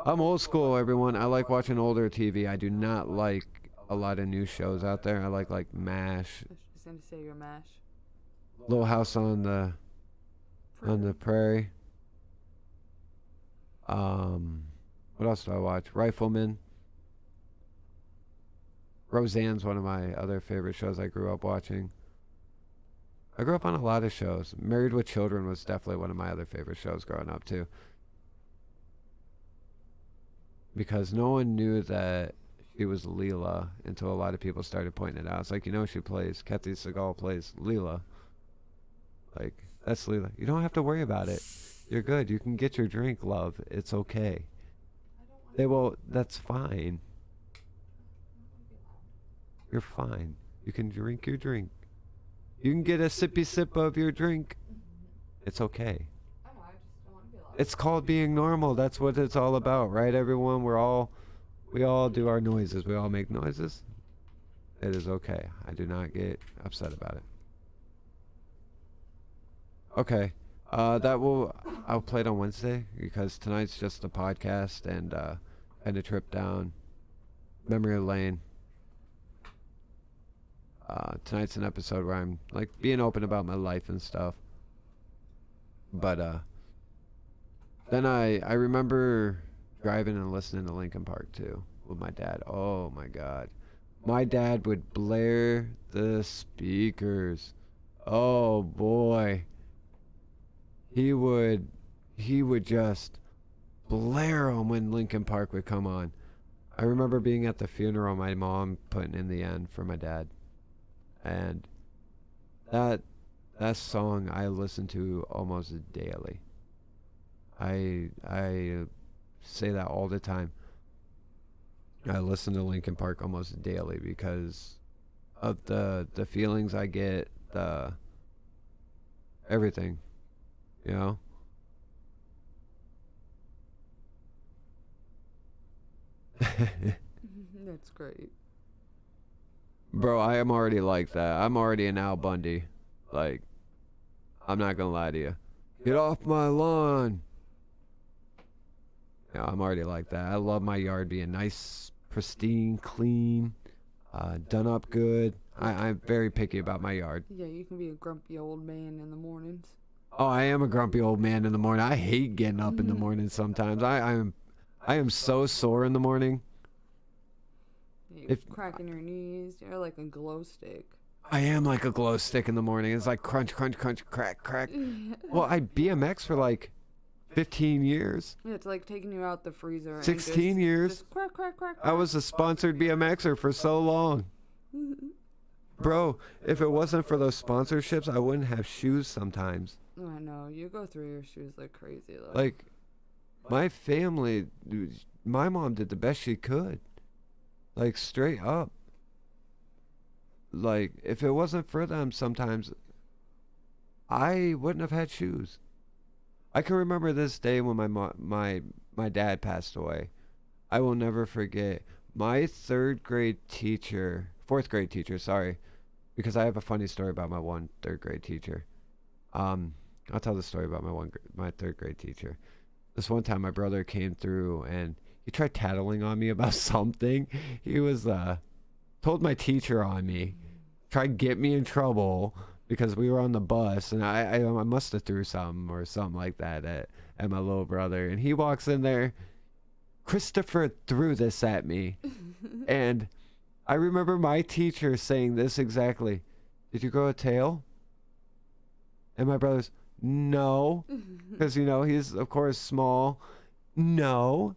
I'm old school, everyone. I like watching older TV. I do not like a lot of new shows out there. I like MASH, I was just gonna say your mash. Little House on the Prairie. What else do I watch? Rifleman. Roseanne's one of my other favorite shows I grew up watching. I grew up on a lot of shows. Married with Children was definitely one of my other favorite shows growing up too. Because no one knew that she was Leela until a lot of people started pointing it out. It's like, you know, Kathy Segal plays Leela. Like, that's Leela. You don't have to worry about it. You're good. You can get your drink, love. It's okay. That's fine. You're fine. You can drink your drink. You can get a sippy sip of your drink. It's okay. I know, I just don't want to be loud. It's called being normal. That's what it's all about, right, everyone? We all do our noises. We all make noises. It is okay. I do not get upset about it. Okay. I'll play it on Wednesday because tonight's just a podcast and kind of trip down memory lane. Tonight's an episode where I'm like being open about my life and stuff. But then I remember driving and listening to Linkin Park too with my dad. Oh my God. My dad would blare the speakers Oh boy. He would just blare 'em when Linkin Park would come on. I remember being at the funeral my mom putting in the end for my dad. And that song I listen to almost daily. I say that all the time. I listen to Linkin Park almost daily because of the feelings I get, the everything, you know? That's great. Bro, I am already like that. I'm already an Al Bundy. Like, I'm not gonna lie to you. Get off my lawn. Yeah, I'm already like that. I love my yard being nice, pristine, clean, done up good. I'm very picky about my yard. Yeah, you can be a grumpy old man in the mornings. Oh, I am a grumpy old man in the morning. I hate getting up in the morning sometimes. I am so sore in the morning. You're cracking your knees. You're like a glow stick. I am like a glow stick in the morning. It's like crunch, crunch, crunch, crack, crack. Well, I BMX for like 15 years. Yeah, it's like taking you out the freezer. 16 and years. Just crack, crack, crack, I was a sponsored BMXer for so long. Bro, if it wasn't for those sponsorships, I wouldn't have shoes sometimes. I know. You go through your shoes like crazy. Like, my family, my mom did the best she could. Like, straight up. Like, if it wasn't for them sometimes, I wouldn't have had shoes. I can remember this day when my dad passed away. I will never forget. My fourth grade teacher, sorry, because I have a funny story about my third grade teacher. I'll tell the story about my third grade teacher. This one time my brother came through and he tried tattling on me about something. He was told my teacher on me, tried to get me in trouble because we were on the bus and I must have threw something or something like that at my little brother. And he walks in there. Christopher threw this at me. And I remember my teacher saying this exactly. Did you grow a tail? And my brother's, no. Because, you know, he's, of course, small. No.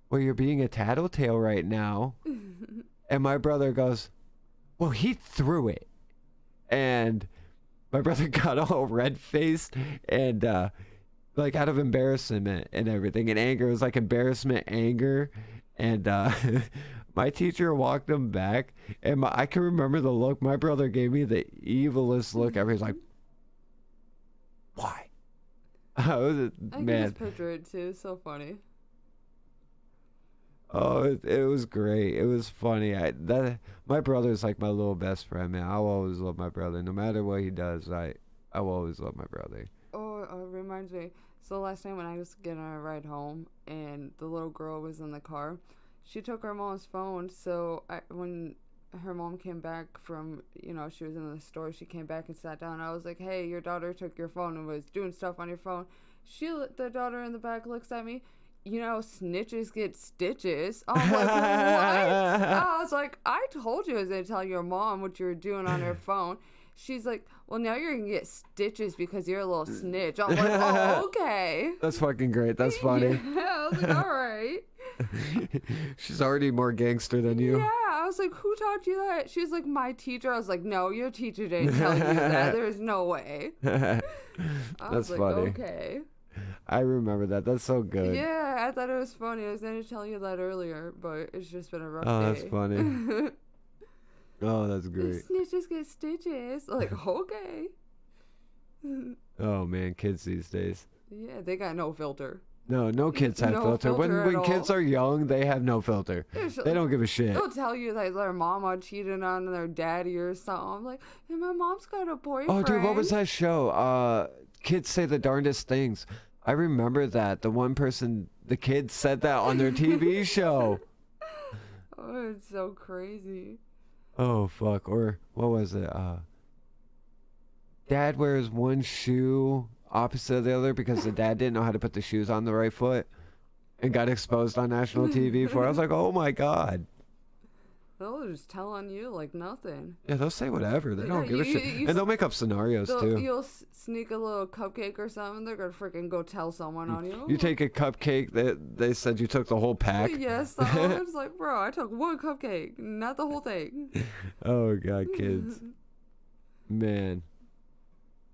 Well, you're being a tattletale right now. And my brother goes, well, he threw it. And my brother got all red-faced and, like, out of embarrassment and everything. And anger. It was like embarrassment, anger. And my teacher walked him back. And I can remember the look. My brother gave me the evilest look ever. He's like, why? I can just picture it, too. So funny. Oh, it was great. It was funny. My brother's like my little best friend, man. I'll always love my brother. No matter what he does, I will always love my brother. Oh, it reminds me. So last night when I was getting a ride home and the little girl was in the car, she took her mom's phone. So when her mom came back from, you know, she was in the store, she came back and sat down. I was like, hey, your daughter took your phone and was doing stuff on your phone. The daughter in the back looks at me. You know, snitches get stitches. I'm like, what? I was like, I told you I was going to tell your mom what you were doing on her phone. She's like, well, now you're going to get stitches because you're a little snitch. I'm like, oh, okay. That's fucking great. That's funny. Yeah, I was like, all right. She's already more gangster than you. Yeah, I was like, who taught you that? She was like, my teacher. I was like, no, your teacher didn't tell you that. There's no way. That's was like, funny. Okay. I remember that. That's so good. Yeah, I thought it was funny. I was going to tell you that earlier, but it's just been a rough day. Oh, that's funny. Oh, that's great. Snitches get stitches. Like, okay. Oh, man, kids these days. Yeah, they got no filter. No kids have No filter. When kids are young, they have no filter. They don't give a shit. They'll tell you that their mama cheated on their daddy or something. I'm like, hey, my mom's got a boyfriend. Oh, dude, what was that show? Kids say the darndest things. I remember that. The kids said that on their TV show. Oh, it's so crazy. Oh, fuck. Or, what was it? Dad wears one shoe opposite of the other because the dad didn't know how to put the shoes on the right foot and got exposed on national TV for it. I was like, oh my God. They'll just tell on you like nothing. Yeah, they'll say whatever. They don't Yeah, give a shit. And they'll make up scenarios too. You'll sneak a little cupcake or something. They're gonna freaking go tell someone on you. You take a cupcake that they said you took the whole pack. Yes, so it's like, bro, I took one cupcake, not the whole thing. Oh god, kids. Man.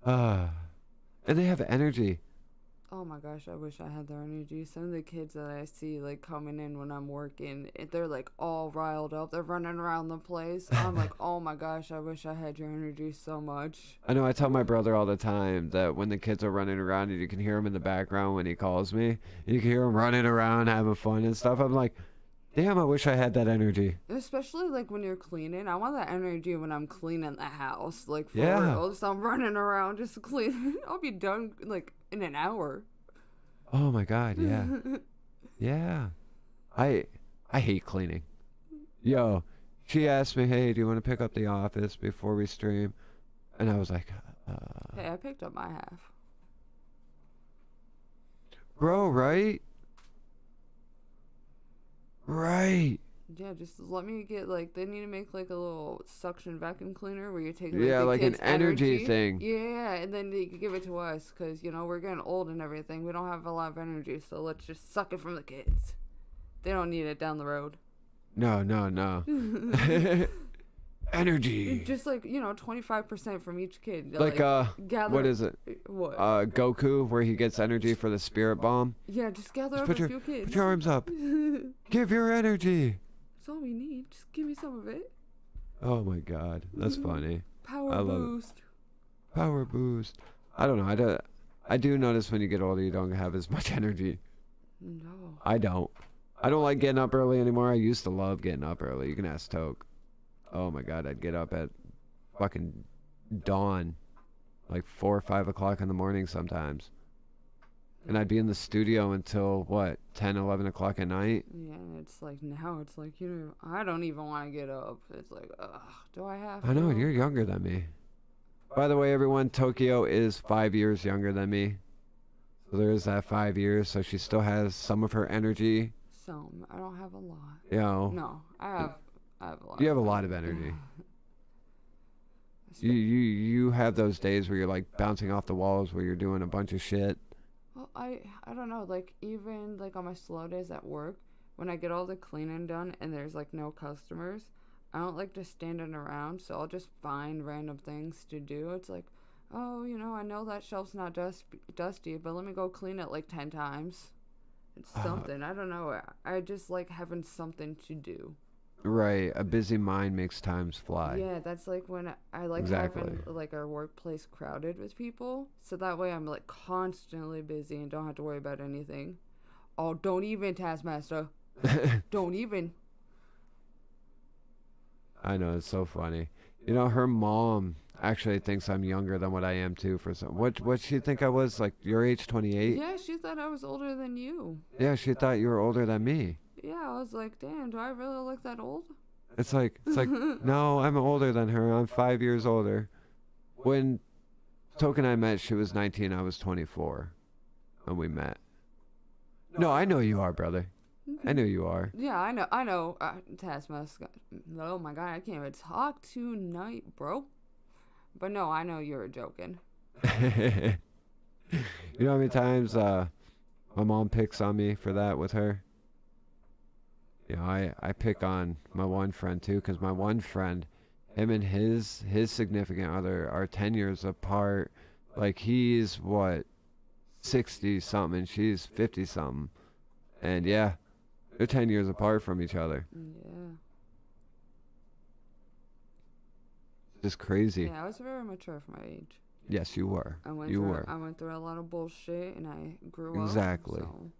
And they have energy. Oh my gosh, I wish I had their energy. Some of the kids that I see like coming in when I'm working, they're like all riled up. They're running around the place. I'm like, oh my gosh, I wish I had your energy so much. I know, I tell my brother all the time that when the kids are running around and you can hear him in the background when he calls me, you can hear him running around having fun and stuff. I'm like, damn, I wish I had that energy. Especially like when you're cleaning. I want that energy when I'm cleaning the house. Like for Yeah. real. So I'm running around just cleaning. I'll be done like in an hour. Oh my god, yeah. Yeah. I hate cleaning. Yo, she asked me, hey, do you want to pick up the office before we stream? And I was like, Hey, I picked up my half. bro, right? Right. Yeah, just let me get like, they need to make like a little suction vacuum cleaner where you take Yeah, the like an kids' energy thing. Yeah, and then they can give it to us because, you know, we're getting old and everything. We don't have a lot of energy, so let's just suck it from the kids. They don't need it down the road. No. Energy. Just like, you know, 25% from each kid. Like, gather, what is it? What? Goku, where he gets energy for the spirit bomb. Yeah, just gather Just up a few kids. put your arms up. Give your energy. That's all we need. Just give me some of it. Oh my god, that's funny. Power I love boost. Power boost. I don't know. I do notice when you get older, you don't have as much energy. No. I don't like getting up early anymore. I used to love getting up early. You can ask Toke. Oh my god, I'd get up at fucking dawn, like 4 or 5 o'clock in the morning sometimes. And I'd be in the studio until, what, 10, 11 o'clock at night? Yeah, it's like now it's like, you know, I don't even want to get up. It's like, ugh, do I have to? I know, you're younger than me. By the way, everyone, Tokeyo is 5 years younger than me. So there is that 5 years, so she still has some of her energy. Some. I don't have a lot. You know. No, I have a lot. You have a lot of energy. You have those days where you're like bouncing off the walls where you're doing a bunch of shit. Well, I don't know, like even like on my slow days at work, when I get all the cleaning done and there's like no customers, I don't like just standing around, so I'll just find random things to do. It's like, oh, you know, I know that shelf's not dusty, but let me go clean it like 10 times. It's something. I don't know. I just like having something to do. Right, a busy mind makes times fly. Yeah, that's like when I like having like our workplace crowded with people, so that way I'm like constantly busy and don't have to worry about anything. Oh, don't even, Taskmaster. Don't even. I know, it's so funny. You know, her mom actually thinks I'm younger than what I am too. For some, what she think I was, like your age, 28? Yeah, she thought I was older than you. Yeah, she thought you were older than me. Yeah, I was like, damn, do I really look that old? It's like no, I'm older than her. I'm 5 years older. When Toke and I met, she was 19. I was 24 when we met. No, I know you are, brother. I know you are. Yeah, I know. Taskmaster. Oh my god, I can't even talk tonight, bro. But no, I know you're joking. You know how many times my mom picks on me for that with her? You know, I pick on my one friend too, because my one friend, him and his significant other are 10 years apart. Like, he's what, 60 something and she's 50 something. And yeah, they're 10 years apart from each other. Yeah. Just crazy. Yeah, I was very mature for my age. Yes, you were. I went through a lot of bullshit and I grew up. Exactly. So.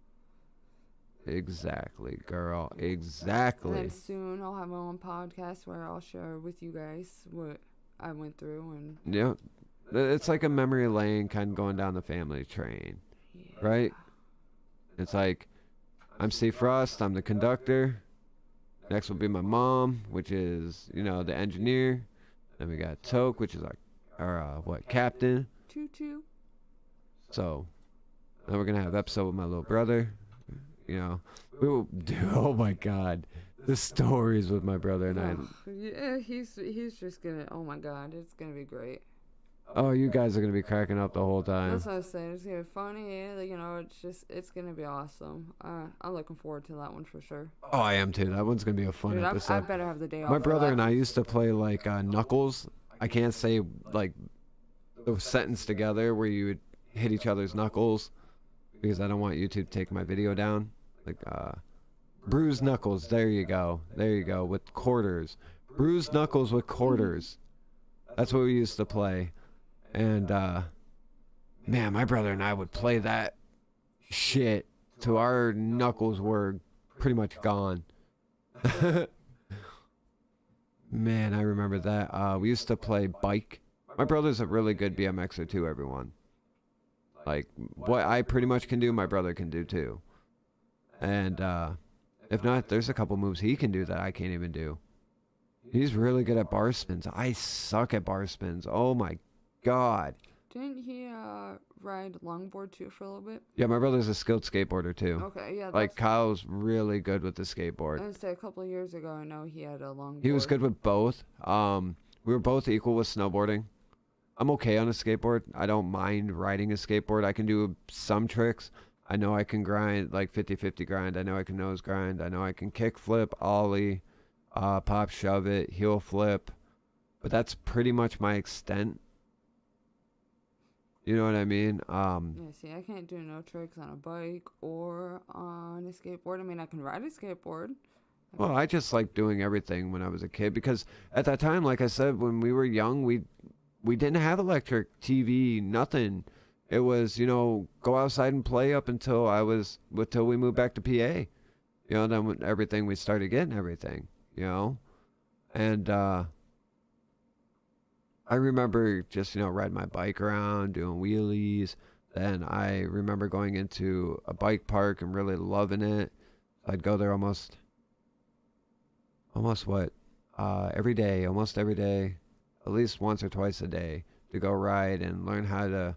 Exactly, girl. Exactly. And then soon I'll have my own podcast where I'll share with you guys what I went through and. Yeah, it's like a memory lane, kind of going down the family train, right? It's like, I'm Steve Frost. I'm the conductor. Next will be my mom, which is, you know, the engineer. Then we got Toke, which is our captain. Choo-choo. So, then we're gonna have episode with my little brother. You know, we will do. Oh my God, The stories with my brother and I. Yeah, he's just gonna. Oh my God, it's gonna be great. Oh, you guys are gonna be cracking up the whole time. That's what I was saying. It's gonna be funny. It's gonna be awesome. I'm looking forward to that one for sure. Oh, I am too. That one's gonna be a fun Dude, I episode. better have the day off. My for brother that. and I used to play like Knuckles. I can't say like the sentence together where you would hit each other's knuckles because I don't want YouTube to take my video down. Like bruised knuckles. There you go. There you go. With quarters. Bruised knuckles with quarters. That's what we used to play. And man, my brother and I would play that shit till our knuckles were pretty much gone. Man, I remember that. We used to play bike. My brother's a really good BMXer too, everyone. Like, what I pretty much can do, my brother can do too. And if not, there's a couple moves he can do that I can't even do. He's really good at bar spins. I suck at bar spins. Oh my God. Didn't he ride longboard too for a little bit? Yeah, my brother's a skilled skateboarder too. Okay, yeah. Like Kyle's really good with the skateboard. I would say a couple of years ago, I know he had a longboard. He was good with both. We were both equal with snowboarding. I'm okay on a skateboard. I don't mind riding a skateboard. I can do some tricks. I know I can grind, like 50-50 grind. I know I can nose grind. I know I can kick flip, ollie, pop shove it, heel flip. But that's pretty much my extent. You know what I mean? Yeah, see, I can't do no tricks on a bike or on a skateboard. I mean, I can ride a skateboard. Well, I just like doing everything when I was a kid because at that time, like I said, when we were young, we didn't have electric TV, nothing. It was, go outside and play up until we moved back to PA. Then when everything, we started getting everything, And I remember just, riding my bike around, doing wheelies. Then I remember going into a bike park and really loving it. I'd go there almost every day, at least once or twice a day to go ride and learn how to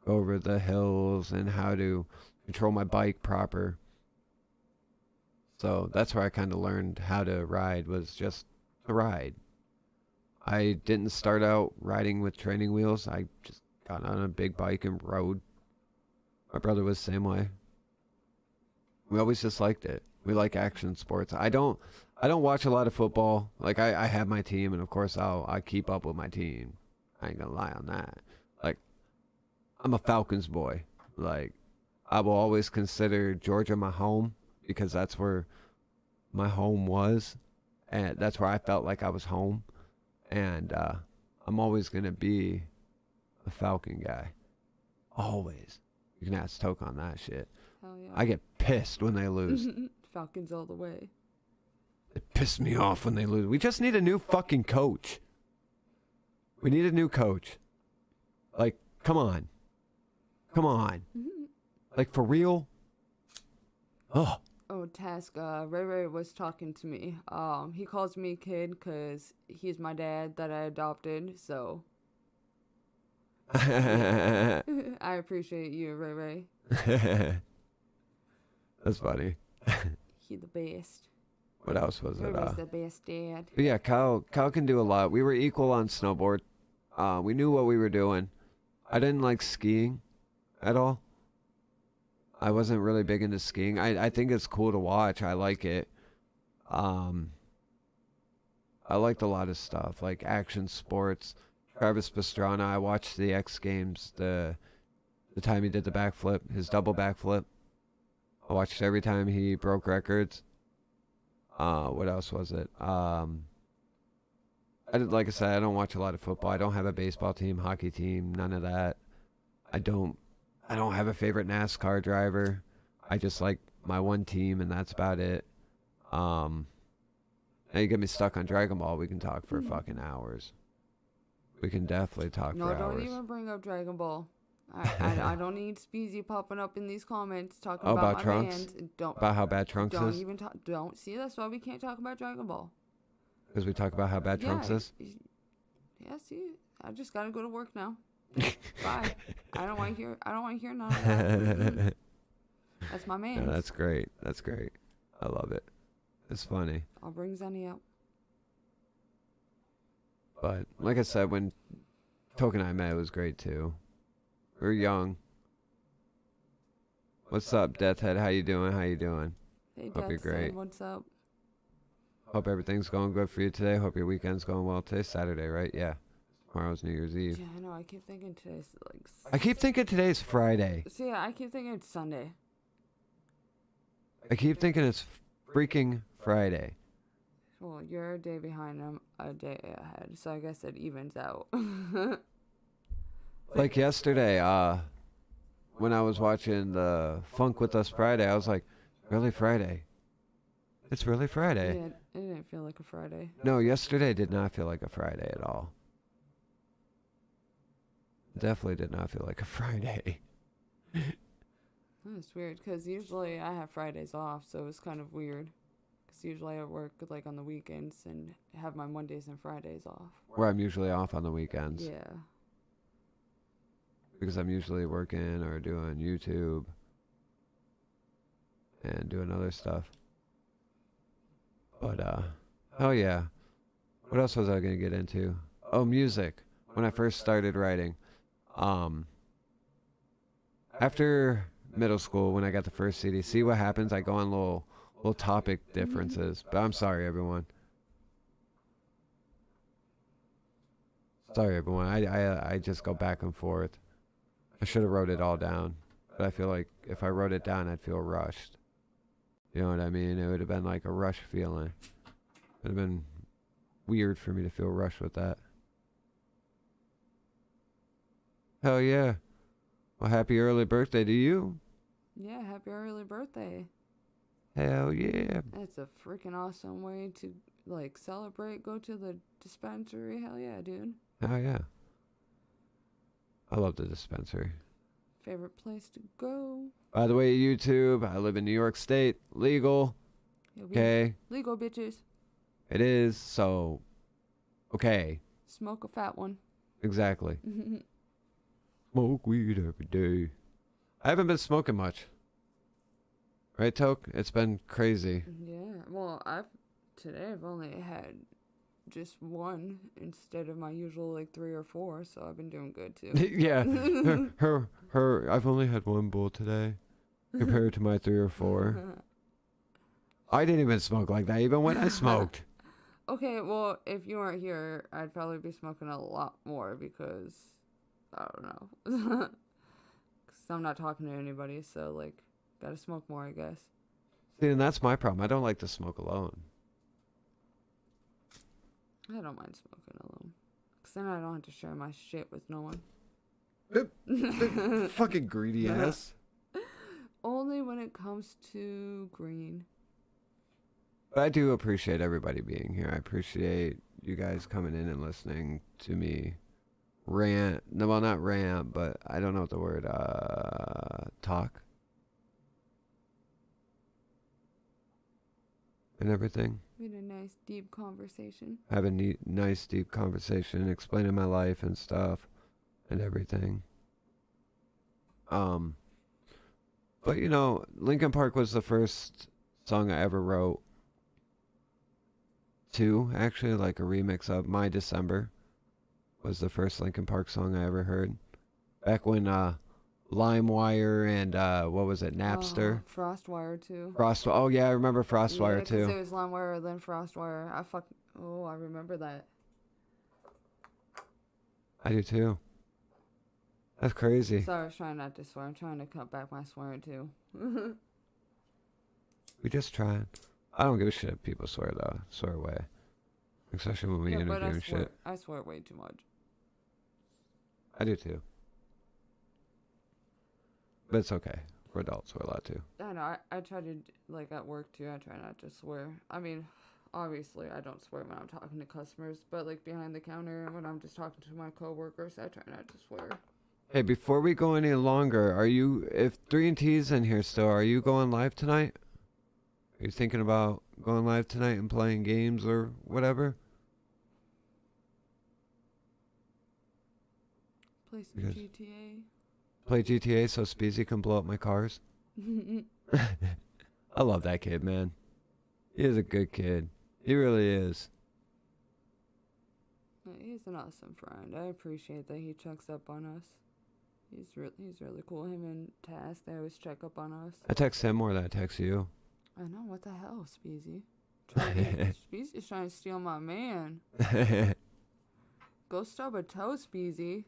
go over the hills and how to control my bike proper. So that's where I kind of learned how to ride, was just to ride. I didn't start out riding with training wheels. I just got on a big bike and rode. My brother was the same way. We always just liked it. We like action sports. I don't watch a lot of football. Like I have my team, and of course I keep up with my team. I ain't gonna lie on that. Like, I'm a Falcons boy. Like, I will always consider Georgia my home because that's where my home was, and that's where I felt like I was home. And I'm always gonna be a Falcon guy. Always. You can ask Toke on that shit. Hell yeah. I get pissed when they lose. Falcons all the way. It pissed me off when they lose. We just need a new fucking coach. We need a new coach. Like, come on. Come on. Like, for real? Oh. Oh, Task, Ray Ray was talking to me. He calls me kid because he's my dad that I adopted, so. I appreciate you, Ray Ray. That's funny. He the best. What else was Ray it? Ray's the best dad. But yeah, Kyle can do a lot. We were equal on snowboard. We knew what we were doing. I didn't like skiing at all. I wasn't really big into skiing. I think it's cool to watch. I like it. I liked a lot of stuff, like action sports. Travis Pastrana, I watched the X Games, the time he did the backflip, his double backflip. I watched every time he broke records. What else was it? Like I said, I don't watch a lot of football. I don't have a baseball team, hockey team, none of that. I don't have a favorite NASCAR driver. I just like my one team, and that's about it. Now you get me stuck on Dragon Ball, we can talk for fucking hours. We can definitely talk for hours. No, don't even bring up Dragon Ball. I don't need Speezy popping up in these comments talking about my Trunks? band. Don't, about how bad Trunks don't is? Even talk. Don't see. That's why we can't talk about Dragon Ball. Because we talk about how bad Trunks is? Yeah. See, I just gotta go to work now. Bye. I don't want to hear none of that. That's my man. Yeah, that's great. That's great. I love it. It's funny. I'll bring Zenny out. But like I said, when Token and I met, it was great too. We were young. What's up, Deathhead? How you doing? How you doing? Hey, Hope you're Dad, great. what's up? Hope everything's going good for you today. Hope your weekend's going well. Today's Saturday, right? Yeah. Tomorrow's New Year's Eve. Yeah, I know. I keep thinking today's like. I keep thinking today's Friday. See, I keep thinking it's Sunday. I keep thinking it's freaking Friday. Well, you're a day behind. I'm a day ahead, so I guess it evens out. Like yesterday, when I was watching the Funk With Us Friday, I was like, really Friday? It's really Friday. Yeah, it didn't feel like a Friday. No, yesterday did not feel like a Friday at all. Definitely did not feel like a Friday. That's weird, because usually I have Fridays off, so it's kind of weird. Because usually I work like on the weekends and have my Mondays and Fridays off. Where I'm usually off on the weekends. Yeah. Because I'm usually working or doing YouTube and doing other stuff. But, oh yeah. What else was I going to get into? Oh, music. When I first started writing. After middle school, when I got the first CD, see what happens? I go on little topic differences. But I'm sorry, everyone. Sorry, everyone. I just go back and forth. I should have wrote it all down. But I feel like if I wrote it down, I'd feel rushed. You know what I mean? It would have been like a rush feeling. It would have been weird for me to feel rushed with that. Hell yeah. Well, happy early birthday to you. Yeah, happy early birthday. Hell yeah. That's a freaking awesome way to, like, celebrate. Go to the dispensary. Hell yeah, dude. Hell yeah. I love the dispensary. Favorite place to go? By the way, YouTube, I live in New York State. Legal. Yeah, Okay. Legal, bitches. It is, so, okay. Smoke a fat one. Exactly. Smoke weed every day. I haven't been smoking much. Right, Toke? It's been crazy. Yeah, well, today I've only had just one instead of my usual like 3 or 4, so I've been doing good too. Yeah. Her, I've only had one bowl today compared to my 3 or 4. I didn't even smoke like that, even when I smoked. Okay, well, if you weren't here, I'd probably be smoking a lot more because, I don't know. Because I'm not talking to anybody, so, like, gotta smoke more, I guess. See, and that's my problem. I don't like to smoke alone. I don't mind smoking alone. Because then I don't have to share my shit with no one. Fucking greedy ass. Only when it comes to green. But I do appreciate everybody being here. I appreciate you guys coming in and listening to me rant. No, well, not rant, but I don't know what the word, talk. And everything. We had a nice, deep conversation. Have a nice, deep conversation, explaining my life and stuff and everything. But you know, Linkin Park was the first song I ever wrote. 2, actually, like a remix of My December was the first Linkin Park song I ever heard. Back when LimeWire and what was it, Napster? FrostByte too. Oh yeah, I remember FrostByte Yeah, too. it was LimeWire, then FrostByte. I remember that. I do too. That's crazy. Sorry, I was trying not to swear. I'm trying to cut back my swearing too. We just trying. I don't give a shit if people swear though. Swear away. Especially when we Yeah, interview but and shit. I swear way too much. I do too. But it's okay. We're adults. We're allowed to. I know. I try to, like, at work too, I try not to swear. I mean, obviously, I don't swear when I'm talking to customers, but, like, behind the counter and when I'm just talking to my coworkers, I try not to swear. Hey, before we go any longer, if 3 and T's in here still, are you going live tonight? Are you thinking about going live tonight and playing games or whatever? Play some GTA. Play GTA so Speezy can blow up my cars? I love that kid, man. He is a good kid. He really is. He's an awesome friend. I appreciate that he checks up on us. He's really cool. Him and Tass, they always check up on us. I text him more than I text you. I know, what the hell, Speezy? Speezy's trying to steal my man. Go stub a toe, Speezy.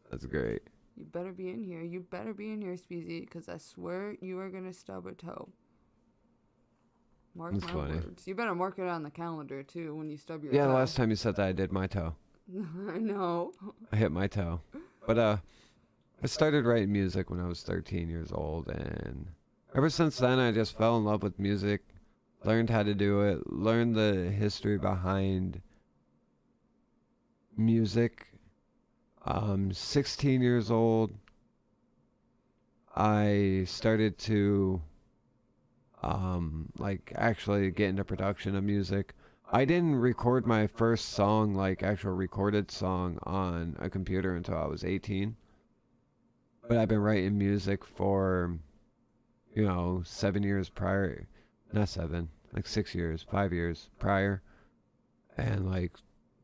That's great. You better be in here. You better be in here, Speezy, because I swear you are going to stub a toe. Mark That's my funny. words. You better mark it on the calendar, too, when you stub your Yeah, toe. the last time you said that, I did my toe. I know. I hit my toe. But I started writing music when I was 13 years old, and ever since then I just fell in love with music, learned how to do it, learned the history behind music. 16 years old, I started to like actually get into production of music. I didn't record my first song, like actual recorded song, on a computer until I was 18. But I've been writing music for, 7 years prior. Not 7, like 6 years, 5 years prior. And like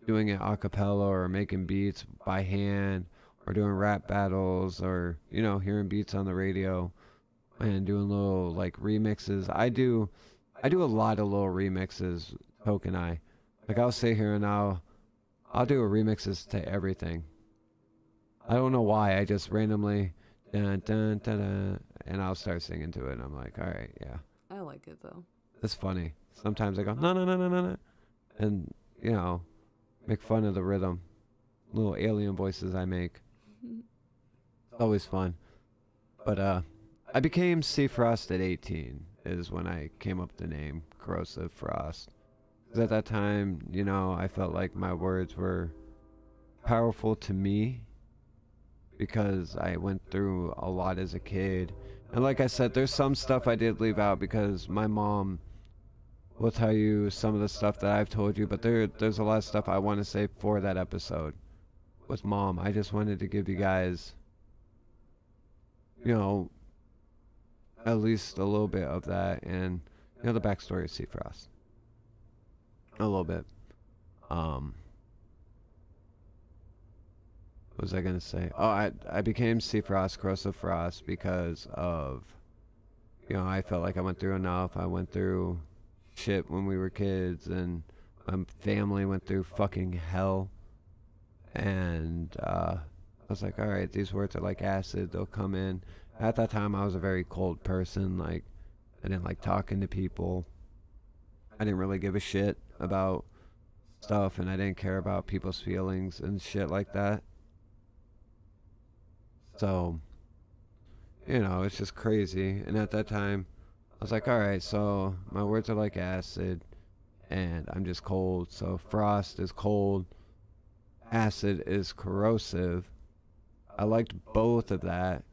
doing it a cappella or making beats by hand or doing rap battles or, hearing beats on the radio and doing little like remixes. I do a lot of little remixes. Toke and I, like, I'll sit here and I'll do remixes to everything. I don't know why. I just randomly dun, dun, dun, dun, and I'll start singing to it. And I'm like, all right, yeah, I like it, though. it's funny. Sometimes I go no no no no no no, and make fun of the rhythm, little alien voices I make. It's always fun. But I became C Frost at 18 is when I came up with the name Corrosive Frost. 'Cause at that time, I felt like my words were powerful to me because I went through a lot as a kid. And like I said, there's some stuff I did leave out because my mom will tell you some of the stuff that I've told you, but there's a lot of stuff I want to say for that episode with Mom. I just wanted to give you guys, at least a little bit of that and, the backstory of Sea Frost. A little bit. What was I gonna say? Oh, I became Sea Frost, Corrosive Frost because of, I felt like I went through enough. I went through shit when we were kids, and my family went through fucking hell. And I was like, all right, these words are like acid. They'll come in. At that time, I was a very cold person. Like, I didn't like talking to people. I didn't really give a shit about stuff, and I didn't care about people's feelings and shit like that. So, it's just crazy. And at that time, I was like, all right, so my words are like acid, and I'm just cold. So frost is cold, acid is corrosive. I liked both of that.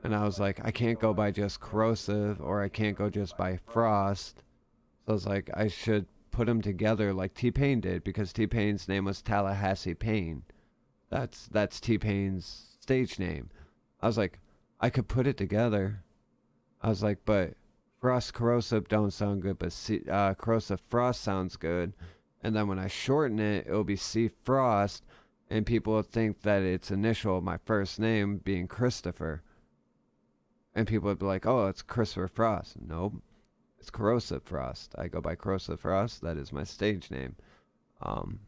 And I was like, I can't go by just corrosive, or I can't go just by frost. So I was like, I should put them together like T-Pain did, because T-Pain's name was Tallahassee Pain. That's T-Pain's stage name. I was like, I could put it together. I was like, but frost corrosive don't sound good, but corrosive frost sounds good. And then when I shorten it, it'll be C Frost, and people will think that it's initial of my first name being Christopher. And people would be like, oh, it's Christopher Frost. Nope. It's Corrosive Frost. I go by Corrosive Frost. That is my stage name. And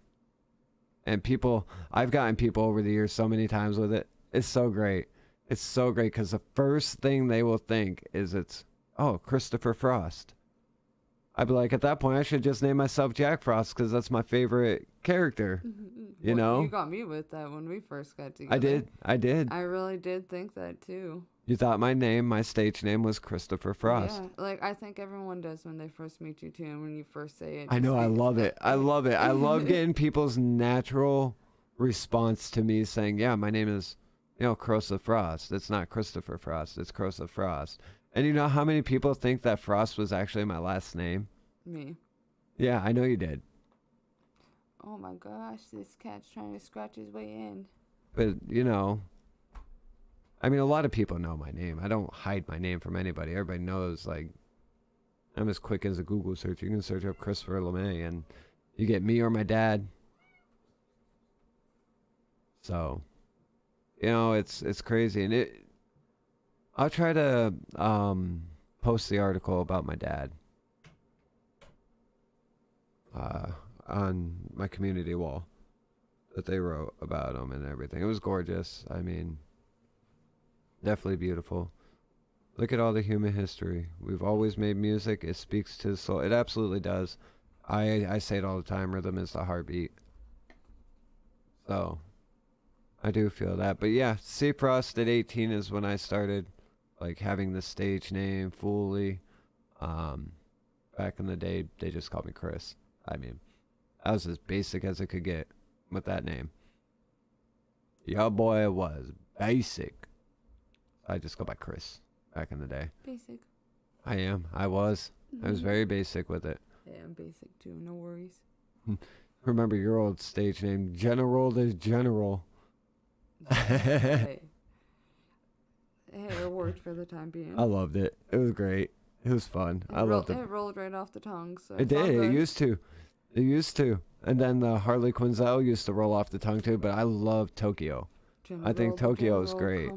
I've gotten people over the years so many times with it. It's so great. It's so great because the first thing they will think is Christopher Frost. I'd be like, at that point, I should just name myself Jack Frost because that's my favorite character. You know? You got me with that when we first got together. I did. I really did think that too. You thought my stage name was Christopher Frost. Yeah, like I think everyone does when they first meet you too, and when you first say it. I know, I love it. I love it. I love getting people's natural response to me saying, yeah, my name is, Corrosive Frost. It's not Christopher Frost. It's Corrosive Frost. And you know how many people think that Frost was actually my last name? Me. Yeah, I know you did. Oh my gosh, this cat's trying to scratch his way in. But, I mean, a lot of people know my name. I don't hide my name from anybody. Everybody knows, like, I'm as quick as a Google search. You can search up Christopher LeMay and you get me or my dad. So, you know, it's crazy. And I'll try to post the article about my dad on my community wall that they wrote about him and everything. It was gorgeous. I mean, definitely beautiful. Look at all the human history. We've always made music. It speaks to the soul. It absolutely does. I say it all the time. Rhythm is the heartbeat. So, I do feel that. But yeah, C Frost at 18 is when I started like having the stage name fully. Back in the day, they just called me Chris. I mean, I was as basic as it could get with that name. Your boy was basic. I just go by Chris back in the day. Basic. I was very basic with it. Yeah, I'm basic too. No worries. Remember your old stage name, General the General. Hey, it worked for the time being. I loved it. It was great. It was fun. I loved it. It rolled right off the tongue. So It did. It used to. It used to. And then the Harley Quinzel used to roll off the tongue too. But I love Tokeyo. I think Tokeyo is great.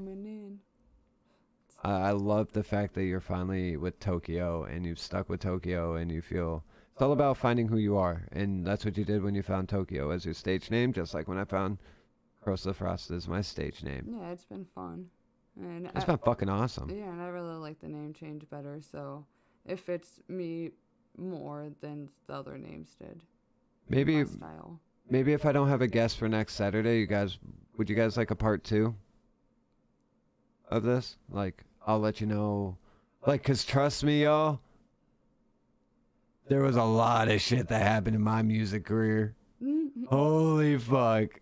I love the fact that you're finally with Tokeyo and you've stuck with Tokeyo and you feel it's all about finding who you are. And that's what you did when you found Tokeyo as your stage name, just like when I found Cross the Frost as my stage name. Yeah, it's been fun. And It's been fucking awesome. Yeah, and I really like the name change better, so it fits me more than the other names did. Maybe My style. maybe if I don't have a guest for next Saturday, would you guys like a part 2 of this? Like, I'll let you know. Like, 'cause trust me, y'all, there was a lot of shit that happened in my music career. Holy fuck.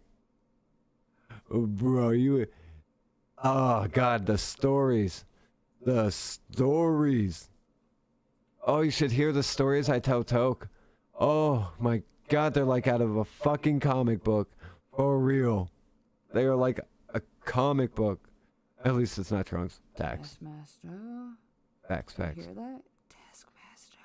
Oh, bro, oh, God, the stories. The stories. Oh, you should hear the stories I tell Toke. Oh, my God, they're like out of a fucking comic book. For real. They are like a comic book. At least it's not Trunks. Tax. Taskmaster. Facts. You hear that? Taskmaster.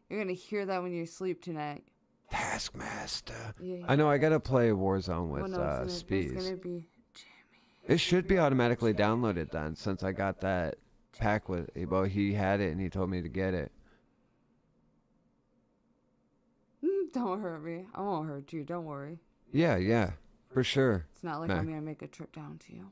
You're gonna hear that when you sleep tonight. Taskmaster. Yeah. I know, I gotta play Warzone with Well, no, it's Speeds. gonna be Jimmy. It should be automatically downloaded then, since I got that pack with. Well, he had it and he told me to get it. Don't hurt me. I won't hurt you. Don't worry. Yeah, for sure. It's not like Nah. I'm gonna make a trip down to you.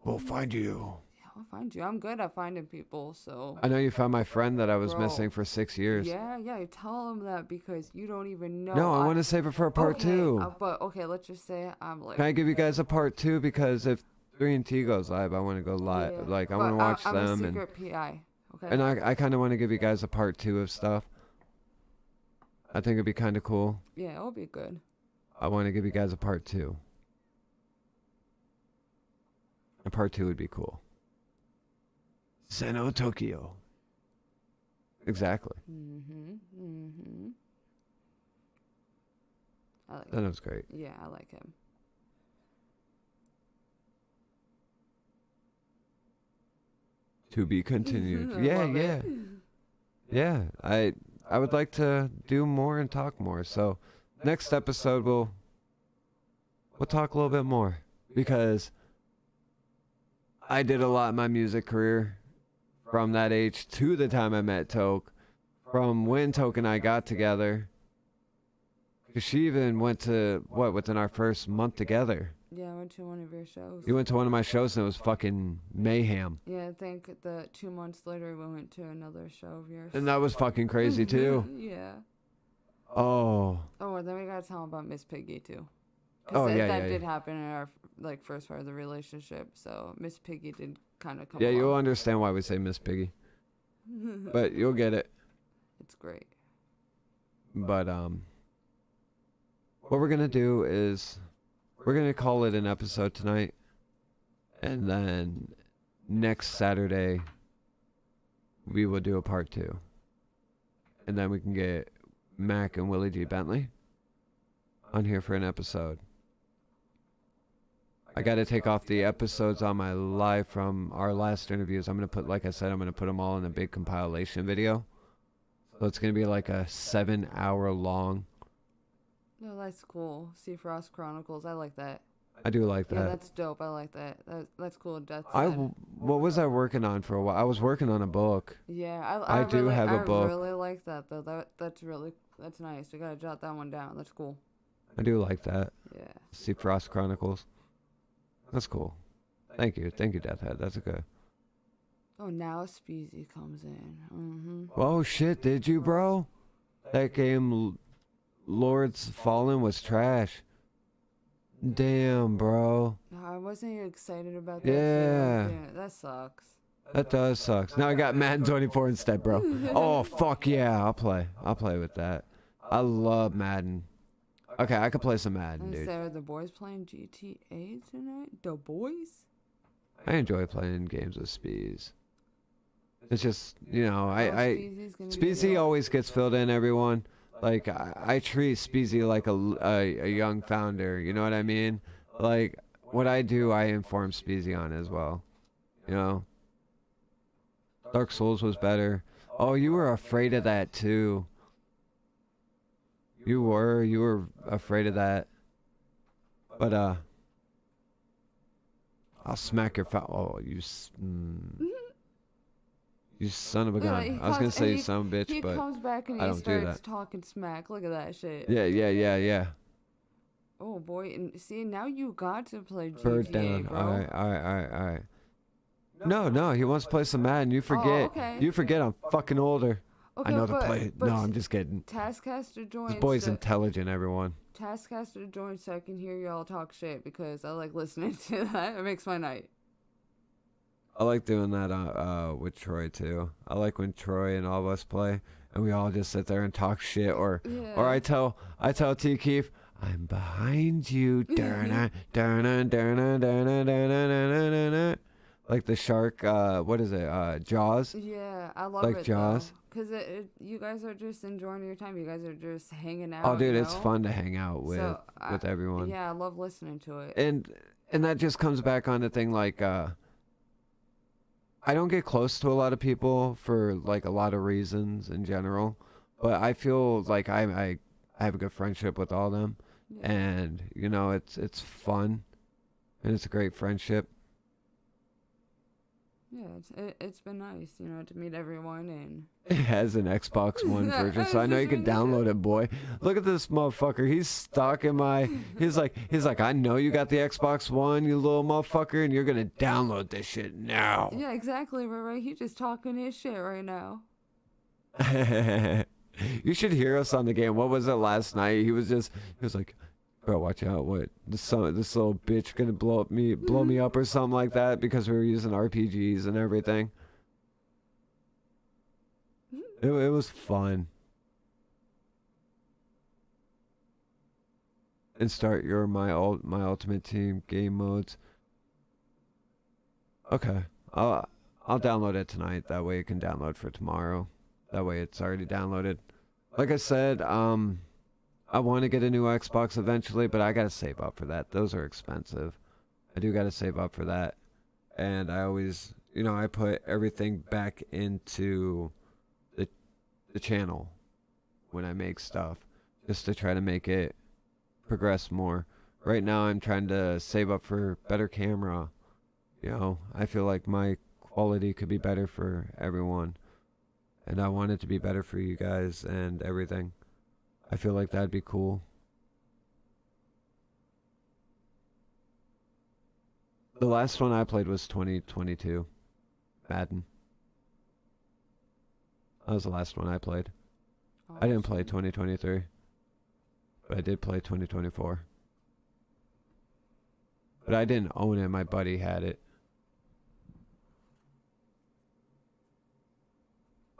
We'll find you. Yeah, I'll find you. I'm good at finding people, so. I know you found my friend that I was Bro. missing for 6 years. Yeah. Tell him that because you don't even know. No, I want to save it for a part 2. But okay, let's just say I'm like. Can I give you guys a part 2? Because if 3&T goes live, I want to go live. Yeah, Like, I but want to watch I'm them. a secret PI. Okay. And I kind of want to give you guys a part 2 of stuff. I think it'd be kind of cool. Yeah, it'll be good. I want to give you guys a part 2. A part 2 would be cool. Seno Tokeyo. Exactly. I like That was great. Yeah, I like him. To be continued. I Yeah. love it. Yeah, I would like to do more and talk more. So next episode we'll talk a little bit more because I did a lot in my music career from that age to the time I met Toke, from when Toke and I got together. 'Cause she even went to within our first month together. Yeah, I went to one of your shows. You went to one of my shows and it was fucking mayhem. Yeah, I think that 2 months later we went to another show of yours. And that was fucking crazy too. Yeah. Oh. Oh, and then we gotta tell him about Miss Piggy too. Oh, yeah, that yeah, did yeah. happen in our first part of the relationship. So Miss Piggy did kind of come. Yeah, you'll along. understand why we say Miss Piggy. But you'll get it. It's great. But what we're gonna do is we're gonna call it an episode tonight, and then next Saturday we will do a part 2, and then we can get Mac and Willie G Bentley on here for an episode. I got to take off the episodes on my live from our last interviews. I'm going to put, like I said, I'm going to put them all in a big compilation video. So it's going to be like a 7-hour long. No, that's cool. See Frost Chronicles. I like that. I do like that. Yeah, that's dope. I like that. That's cool. What was I working on for a while? I was working on a book. Yeah, I do really, have a book. I really like that though. That's nice. You gotta jot that one down. That's cool. I do like that. Yeah. See Frost Chronicles. That's cool. Thank you, Deathhead. That's a good. Oh, now Speezy comes in. Mm-hmm. Oh shit! Did you, bro? That game, Lords Fallen, was trash. Damn, bro. I wasn't excited about that. Yeah. Yeah, that sucks. That does suck. Now I got Madden 24 instead, bro. Oh fuck yeah! I'll play with that. I love Madden. Okay, I could play some Madden, dude. Are the boys playing GTA tonight? The boys? I enjoy playing games with Speez. It's just, you know, Speezy always gets filled in, everyone. Like, I treat Speezy like a young founder, you know what I mean? Like, what I do, I inform Speezy on as well, you know? Dark Souls was better. Oh, you were afraid of that, too. You were afraid of that. But, I'll smack your oh, you son of a gun. I was gonna say you son of a bitch, but comes back and I he don't do starts that. talking smack. Look at that shit. Yeah. Oh boy, and see now you got to play GTA, Bird down. bro. Alright. No, he wants to play some Madden. You forget. Okay. You forget I'm fucking older. Okay, I know to play it. but No, I'm just kidding. Taskcaster joins. This boy's intelligent, everyone. Taskcaster joins so I can hear y'all talk shit because I like listening to that. It makes my night. I like doing that with Troy too. I like when Troy and all of us play and we all just sit there and talk shit, or I tell T Keith, I'm behind you. Like the shark, what is it? Jaws? Yeah, I love like it. Jaws? Because you guys are just enjoying your time. You guys are just hanging out. Oh, dude, you it's know? fun to hang out with everyone. Yeah, I love listening to it. And that just comes back on the thing, like, I don't get close to a lot of people for, like, a lot of reasons in general. But I feel like I have a good friendship with all of them. Yeah. And, you know, it's fun. And it's a great friendship. Yeah, it's been nice, you know, to meet everyone and. It has an Xbox One version, so I know you can download it, boy. Look at this motherfucker. He's stalking my. He's like, I know you got the Xbox One, you little motherfucker, and you're gonna download this shit now. Yeah, exactly, right. He's just talking his shit right now. You should hear us on the game. What was it last night? He was like, bro, watch out! What this little bitch gonna blow me up or something like that because we were using RPGs and everything. It was fun. And start your my ultimate team game modes. Okay, I'll download it tonight. That way it can download for tomorrow. That way it's already downloaded. Like I said, I want to get a new Xbox eventually, but I gotta save up for that. Those are expensive. I do gotta save up for that. And I always, you know, I put everything back into the channel when I make stuff, just to try to make it progress more. Right now I'm trying to save up for better camera. You know, I feel like my quality could be better for everyone. And I want it to be better for you guys and everything. I feel like that'd be cool. The last one I played was 2022. Madden. That was the last one I played. I didn't play 2023. But I did play 2024. But I didn't own it. My buddy had it.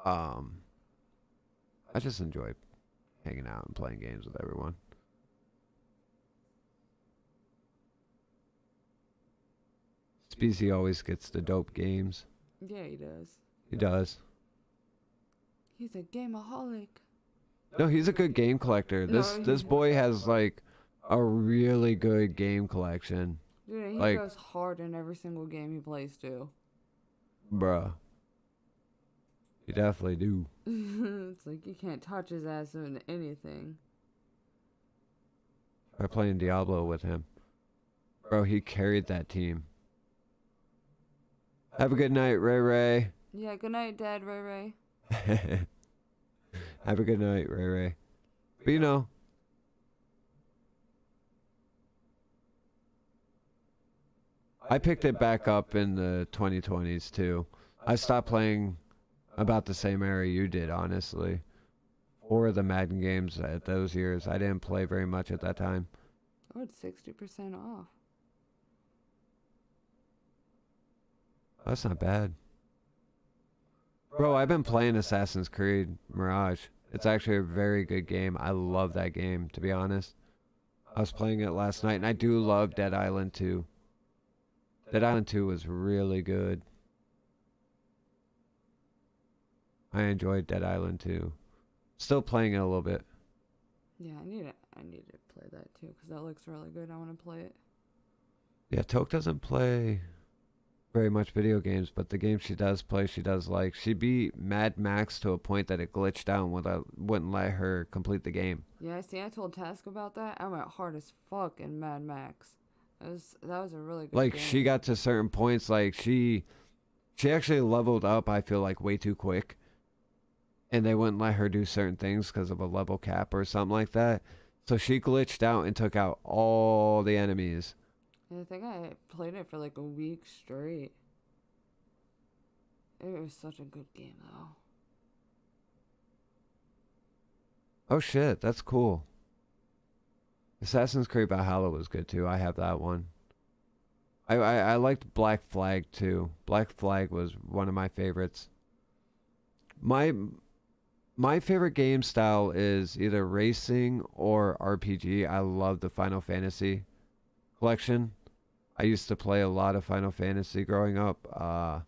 I just enjoy hanging out and playing games with everyone. Speezy always gets the dope games. Yeah, he does. He does. He's a gameaholic. No, he's a good game collector. This boy has like a really good game collection. Dude, he Like- goes hard in every single game he plays too. Bruh. You definitely do. It's like you can't touch his ass in anything. By playing Diablo with him. Bro, he carried that team. Have a good night, Ray Ray. Yeah, good night, Dad, Ray Ray. Have a good night, Ray Ray. But you know, I picked it back up in the 2020s too. I stopped playing about the same area you did, honestly. Or the Madden games at those years. I didn't play very much at that time. Oh, it's 60% off. That's not bad. Bro, I've been playing Assassin's Creed Mirage. It's actually a very good game. I love that game, to be honest. I was playing it last night, and I do love Dead Island 2. Dead Island 2 was really good. I enjoyed Dead Island 2. Still playing it a little bit. Yeah, I need to play that too because that looks really good. I want to play it. Yeah, Toke doesn't play very much video games, but the games she does play, she does like. She beat Mad Max to a point that it glitched out and wouldn't let her complete the game. Yeah, see, I told Task about that. I went hard as fuck in Mad Max. That was a really good Like, game. she got to certain points, like, she actually leveled up, I feel like, way too quick. And they wouldn't let her do certain things because of a level cap or something like that. So she glitched out and took out all the enemies. And I think I played it for like a week straight. It was such a good game, though. Oh shit, that's cool. Assassin's Creed Valhalla was good too. I have that one. I liked Black Flag too. Black Flag was one of my favorites. My favorite game style is either racing or RPG. I love the Final Fantasy collection. I used to play a lot of Final Fantasy growing up.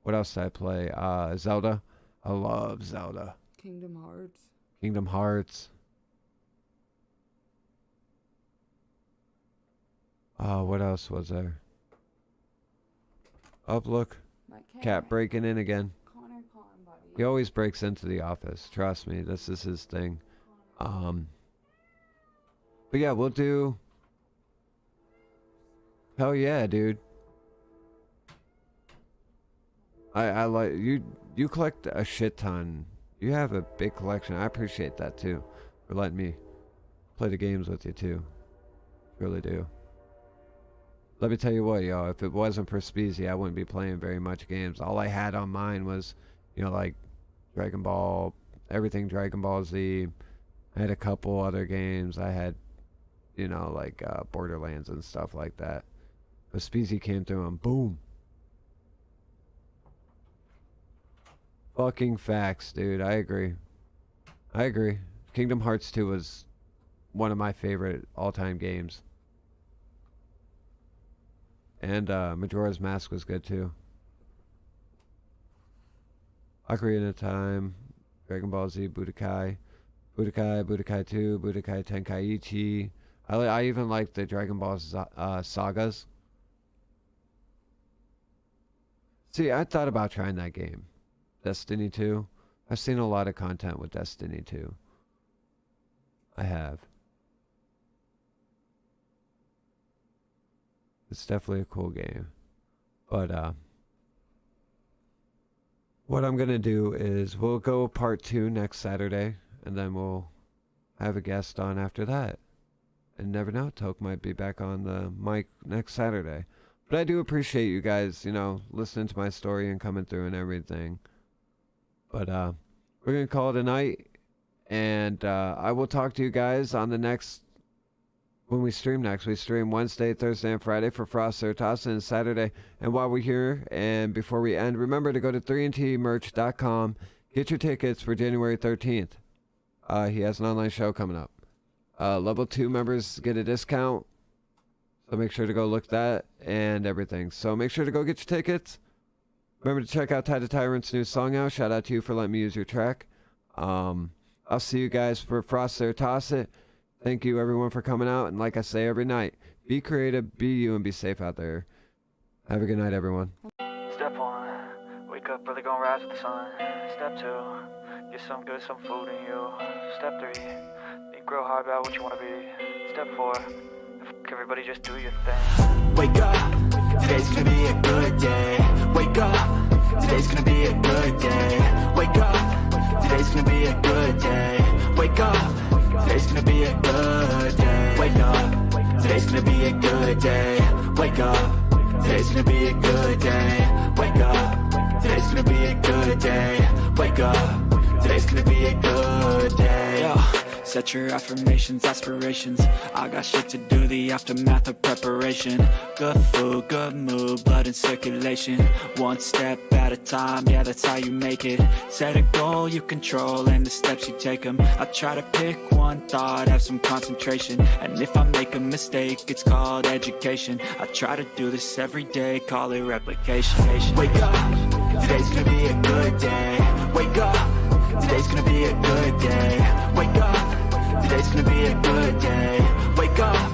What else did I play? Zelda. I love Zelda. Kingdom Hearts. Kingdom Hearts. What else was there? Oh, look. My Cat breaking in again. Connor, buddy. He always breaks into the office. Trust me, this is his thing. But yeah, we'll do... Hell yeah, dude. I like... You collect a shit ton. You have a big collection. I appreciate that too. For letting me play the games with you too. Really do. Let me tell you what, y'all. If it wasn't for Speezy, I wouldn't be playing very much games. All I had on mine was, you know, like Dragon Ball, everything Dragon Ball Z. I had a couple other games. I had, you know, like Borderlands and stuff like that. But Speezy came through and boom. Fucking facts, dude. I agree. I agree. Kingdom Hearts 2 was one of my favorite all-time games. And Majora's Mask was good too. Ocarina of Time, Dragon Ball Z, Budokai 2, Budokai Tenkaichi. I even like the Dragon Ball sagas. See, I thought about trying that game. Destiny 2. I've seen a lot of content with Destiny 2. I have. It's definitely a cool game. But what I'm gonna do is we'll go part 2 next Saturday, and then we'll have a guest on after that. And never know, Toke might be back on the mic next Saturday. But I do appreciate you guys, you know, listening to my story and coming through and everything. But we're gonna call it a night, and I will talk to you guys on the next. When we stream next, we stream Wednesday, Thursday, and Friday for FrostByte and Saturday. And while we're here, and before we end, remember to go to 3ntmerch.com. Get your tickets for January 13th. He has an online show coming up. Level 2 members get a discount. So make sure to go look that and everything. So make sure to go get your tickets. Remember to check out Tide of Tyrant's new song out. Shout out to you for letting me use your track. I'll see you guys for Frost There Toss It. Thank you everyone for coming out, and like I say every night, be creative, be you, and be safe out there. Have a good night, everyone. Step 1, wake up early, gonna rise with the sun. Step 2, get some good, some food in you. Step 3, think real hard about what you wanna be. Step 4, everybody just do your thing. Wake up, today's gonna be a good day. Wake up, today's gonna be a good day. Wake up, today's gonna be a good day. Wake up, today's gonna be a good day. Wake up, today's gonna be a good day. Wake up, today's gonna be a good day. Wake up, today's gonna be a good day. Wake up, today's gonna be a good day. Yo, set your affirmations, aspirations. I got shit to do, the aftermath of preparation. Good food, good mood, blood in circulation. One step at a time, yeah, that's how you make it. Set a goal you control and the steps you take them. I try to pick one thought, have some concentration. And if I make a mistake, it's called education. I try to do this every day, call it replication. Wake up, today's gonna be a good day. Wake up, today's gonna be a good day. Wake up, today's gonna be a good day. Wake up,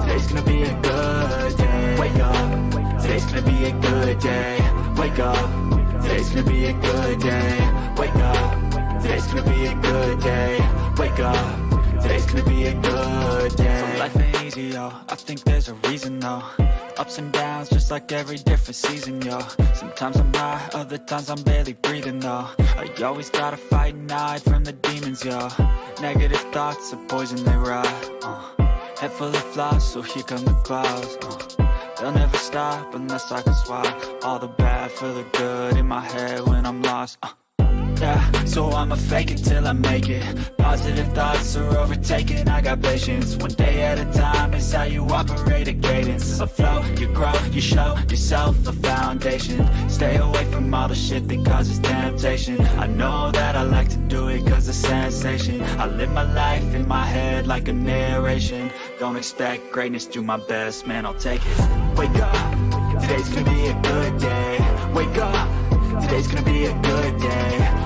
today's gonna be a good day. Wake up, today's gonna be a good day. Wake up, today's gonna be a good day. Wake up, today's gonna be a good day. Wake up, today's gonna be a good day. So life ain't easy, yo, I think there's a reason though. Ups and downs, just like every different season, yo. Sometimes I'm high, other times I'm barely breathing, though. I always gotta fight and hide from the demons, yo. Negative thoughts are poison, they rot. Head full of flaws, so here come the clouds. They'll never stop unless I can swap all the bad for the good in my head when I'm lost. Yeah, so I'ma fake it till I make it. Positive thoughts are overtaken, I got patience. One day at a time is how you operate a cadence. A flow, you grow, you show yourself a foundation. Stay away from all the shit that causes temptation. I know that I like to do it cause it's sensation. I live my life in my head like a narration. Don't expect greatness, do my best, man, I'll take it. Wake up, today's gonna be a good day. Wake up, today's gonna be a good day.